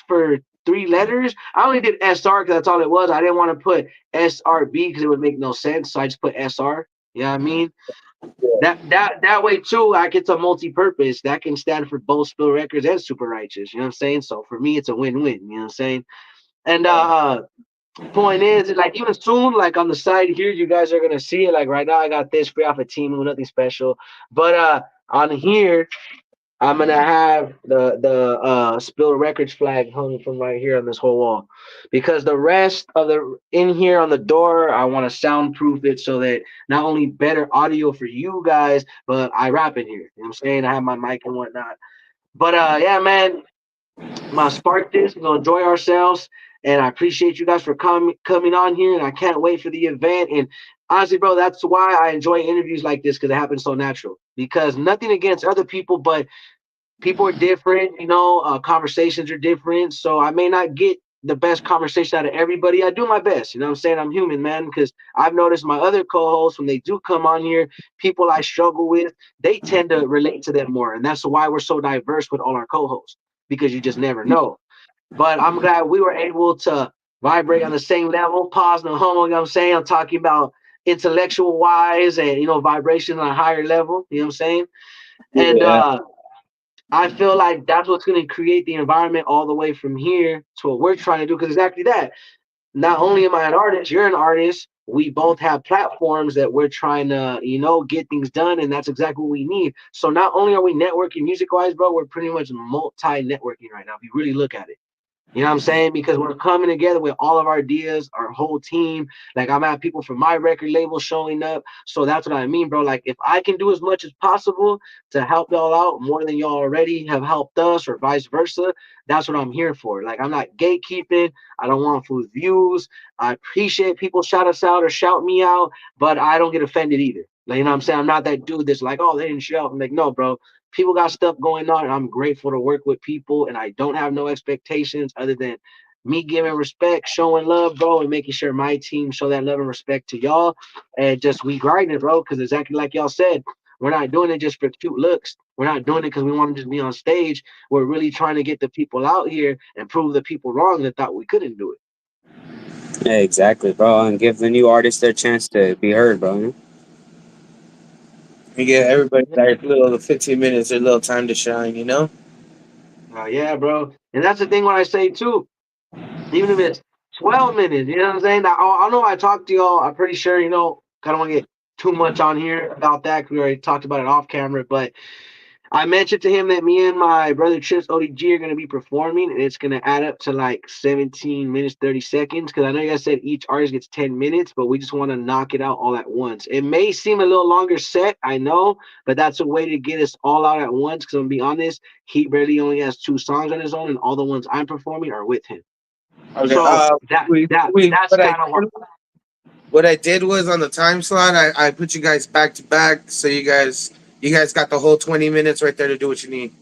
for 3 letters. I only did SR because that's all it was. I didn't want to put SRB because it would make no sense. So I just put SR. You know what I mean? That way too, I get a multi-purpose. That can stand for both Spill Records and Super Righteous. You know what I'm saying? So for me, it's a win-win. You know what I'm saying? And point is, like even soon, like on the side here, you guys are gonna see it. Like right now, I got this free off a team, nothing special. But on here, I'm gonna have the Spill Records flag hung from right here on this whole wall, because the rest of the in here on the door, I want to soundproof it so that not only better audio for you guys, but I rap in here. You know what I'm saying? I have my mic and whatnot. But yeah, man, I'm gonna spark this. We're gonna enjoy ourselves, and I appreciate you guys for coming on here. And I can't wait for the event. And honestly, bro, that's why I enjoy interviews like this because it happens so natural. Because nothing against other people, but people are different. You know, conversations are different. So I may not get the best conversation out of everybody. I do my best. You know what I'm saying? I'm human, man. Because I've noticed my other co-hosts when they do come on here, people I struggle with, they tend to relate to them more, and that's why we're so diverse with all our co-hosts because you just never know. But I'm glad we were able to vibrate on the same level. Pause, no homo. You know what I'm saying? I'm talking about intellectual wise and vibration on a higher level. You know what I'm saying? And Yeah. I feel like that's what's going to create the environment all the way from here to what we're trying to do. Because exactly that. Not only am I an artist, you're an artist. we both have platforms that we're trying to, get things done, and that's exactly what we need. So not only are we networking music wise, bro, we're pretty much multi networking right now. If you really look at it. You know what I'm saying? Because we're coming together with all of our ideas, our whole team. Like I'm at people from my record label showing up. So that's what I mean, bro. Like if I can do as much as possible to help y'all out more than y'all already have helped us or vice versa, that's what I'm here for. Like I'm not gatekeeping. I don't want for views. I appreciate people shout us out or shout me out, but I don't get offended either. Like, you know what I'm saying? I'm not that dude that's like, oh, they didn't shout. I'm like, no, bro, people got stuff going on, and I'm grateful to work with people, and I don't have no expectations other than me giving respect, showing love, bro, and making sure my team show that love and respect to y'all, and just we grinding, bro, because exactly like y'all said, we're not doing it just for cute looks. We're not doing it because we want to just be on stage. We're really trying to get the people out here and prove the people wrong that thought we couldn't do it. Yeah, exactly, bro, and give the new artists their chance to be heard, bro. You get everybody like little 15 minutes, their little time to shine, you know? Yeah, bro, and that's the thing when I say too. Even if it's 12 minutes, you know what I'm saying? I know I talked to y'all. I'm pretty sure, I don't want to get too much on here about that because we already talked about it off camera. But I mentioned to him that me and my brother Chips ODG are going to be performing, and it's going to add up to like 17 minutes, 30 seconds. Because I know you guys said each artist gets 10 minutes, but we just want to knock it out all at once. It may seem a little longer set, I know, but that's a way to get us all out at once. Because I'm going to be honest, he barely only has 2 songs on his own, and all the ones I'm performing are with him. Okay. So that's What I kind of what. did, what I did was on the time slot, I put you guys back to back, so you guys got the whole 20 minutes right there to do what you need.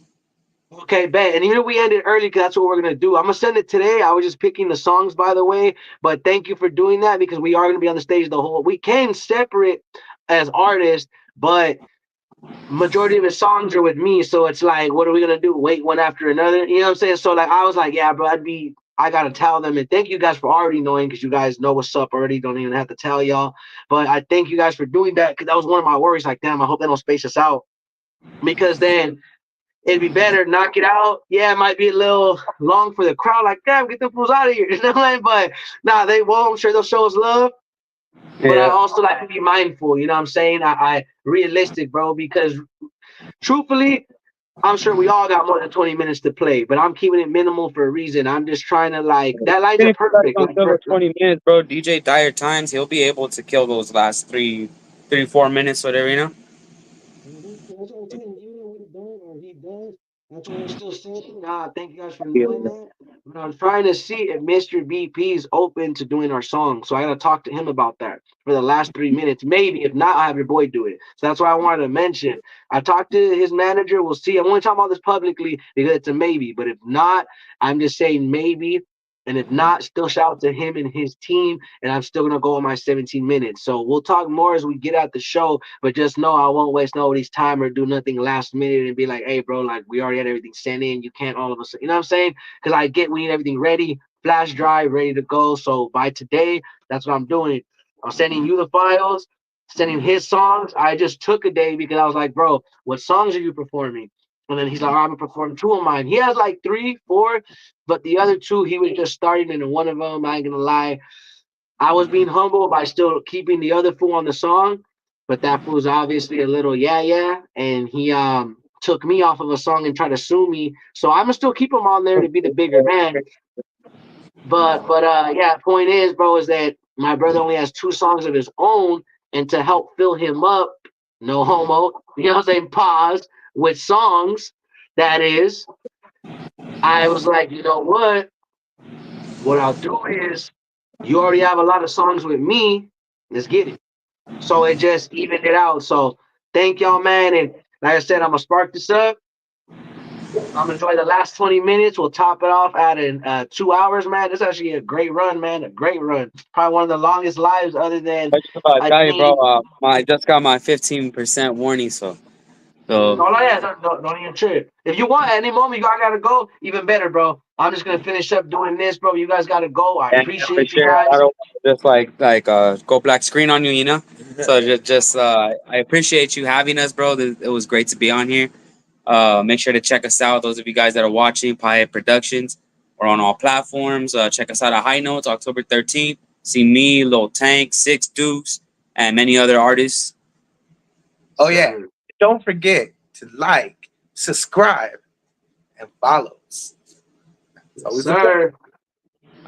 Okay, bet. And even if we ended early, because that's what we're gonna do. I'm gonna send it today. I was just picking the songs, by the way. But thank you for doing that because we are gonna be on the stage the whole. We came separate as artists, but majority of his songs are with me. So it's like, what are we gonna do? Wait one after another? You know what I'm saying? So like, I was like, yeah, bro, I gotta tell them, and thank you guys for already knowing because you guys know what's up already. Don't even have to tell y'all. But I thank you guys for doing that because that was one of my worries. Like, damn, I hope they don't space us out because then it'd be better knock it out. Yeah, it might be a little long for the crowd. Like, damn, get the fools out of here. You know what I mean? But nah, they won't. I'm sure they'll show us love. But I Yeah, also like to be mindful. You know what I'm saying? I realistic, bro. Because truthfully, I'm sure we all got more than 20 minutes to play. But I'm keeping it minimal for a reason. I'm just trying to like that lines even are if you guys perfect. don't Like, fill the 20 minutes, bro, DJ Dire Times, he'll be able to kill those last 4 minutes, whatever, you know. That's what I'm saying. Even if we don't or he does, that's what we're still saying. Thank you guys for Yeah. knowing that. But I'm trying to see if Mr. BP is open to doing our song. So I gotta talk to him about that for the last 3 minutes. Maybe. If not, I'll have your boy do it. So that's why I wanted to mention. I talked to his manager. We'll see. I'm only talking about this publicly because it's a maybe. But if not, I'm just saying maybe. And if not, still shout out to him and his team. And I'm still gonna go on my 17 minutes. So we'll talk more as we get at the show. But just know I won't waste nobody's time or do nothing last minute and be like, hey, bro, like we already had everything sent in. You can't all of us, you know what I'm saying? Because I get we need everything ready, flash drive, ready to go. So by today, that's what I'm doing. I'm sending you the files, sending his songs. I just took a day because I was like, bro, what songs are you performing? And then he's like, I'm gonna perform 2 of mine. He has like 3, 4, but the other 2 he was just starting, and one of them, I ain't gonna lie, I was being humble by still keeping the other fool on the song, but that fool's obviously a little and he took me off of a song and tried to sue me. So I'm gonna still keep him on there to be the bigger man. But yeah, point is, bro, is that my brother only has 2 songs of his own, and to help fill him up, no homo, you know what I'm saying? Pause with songs. That is, I was like, you know what? What I'll do is, you already have a lot of songs with me. Let's get it. So it just evened it out. So thank y'all, man. And like I said, I'm gonna spark this up. I'm gonna enjoy the last 20 minutes. We'll top it off at in 2 hours, man. This is actually a great run, man. A great run. Probably one of the longest lives, other than I just about to I tell you, bro. think. I just got my 15% warning, so No, no, yeah, don't even trip. If you want, at any moment you guys gotta go, even better, bro. I'm just gonna finish up doing this, bro. You guys gotta go. I yeah, for appreciate you sure. I guys. don't want to just go black screen on you, you know. So I appreciate you having us, bro. It was great to be on here. Make sure to check us out. Those of you guys that are watching POTHEAD Productions, we're on all platforms. Check us out at High Notes, October 13th. See me, LILTAnk, Six Deuce, and many other artists. Oh yeah. Don't forget to like, subscribe, and follow us. Yes, sir.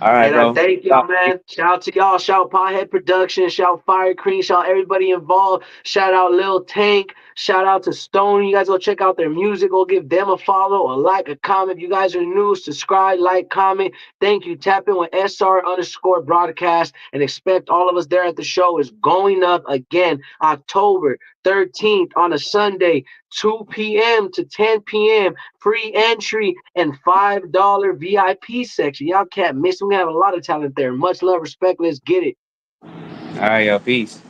All right, And I bro. thank y'all, man. Shout out to y'all. Shout out Pothead Productions. Shout out Fire Cream. Shout out everybody involved. Shout out LILTAnk. Shout out to Stoney. You guys go check out their music. Go give them a follow, a like, a comment. If you guys are new, subscribe, like, comment. Thank you. Tap in with SR_broadcast and expect all of us there at the show. Is going up again October 13th on a Sunday, 2 p.m. to 10 p.m. Free entry and $5 VIP section. Y'all can't miss. We have a lot of talent there. Much love, respect. Let's get it. All right, yo, peace.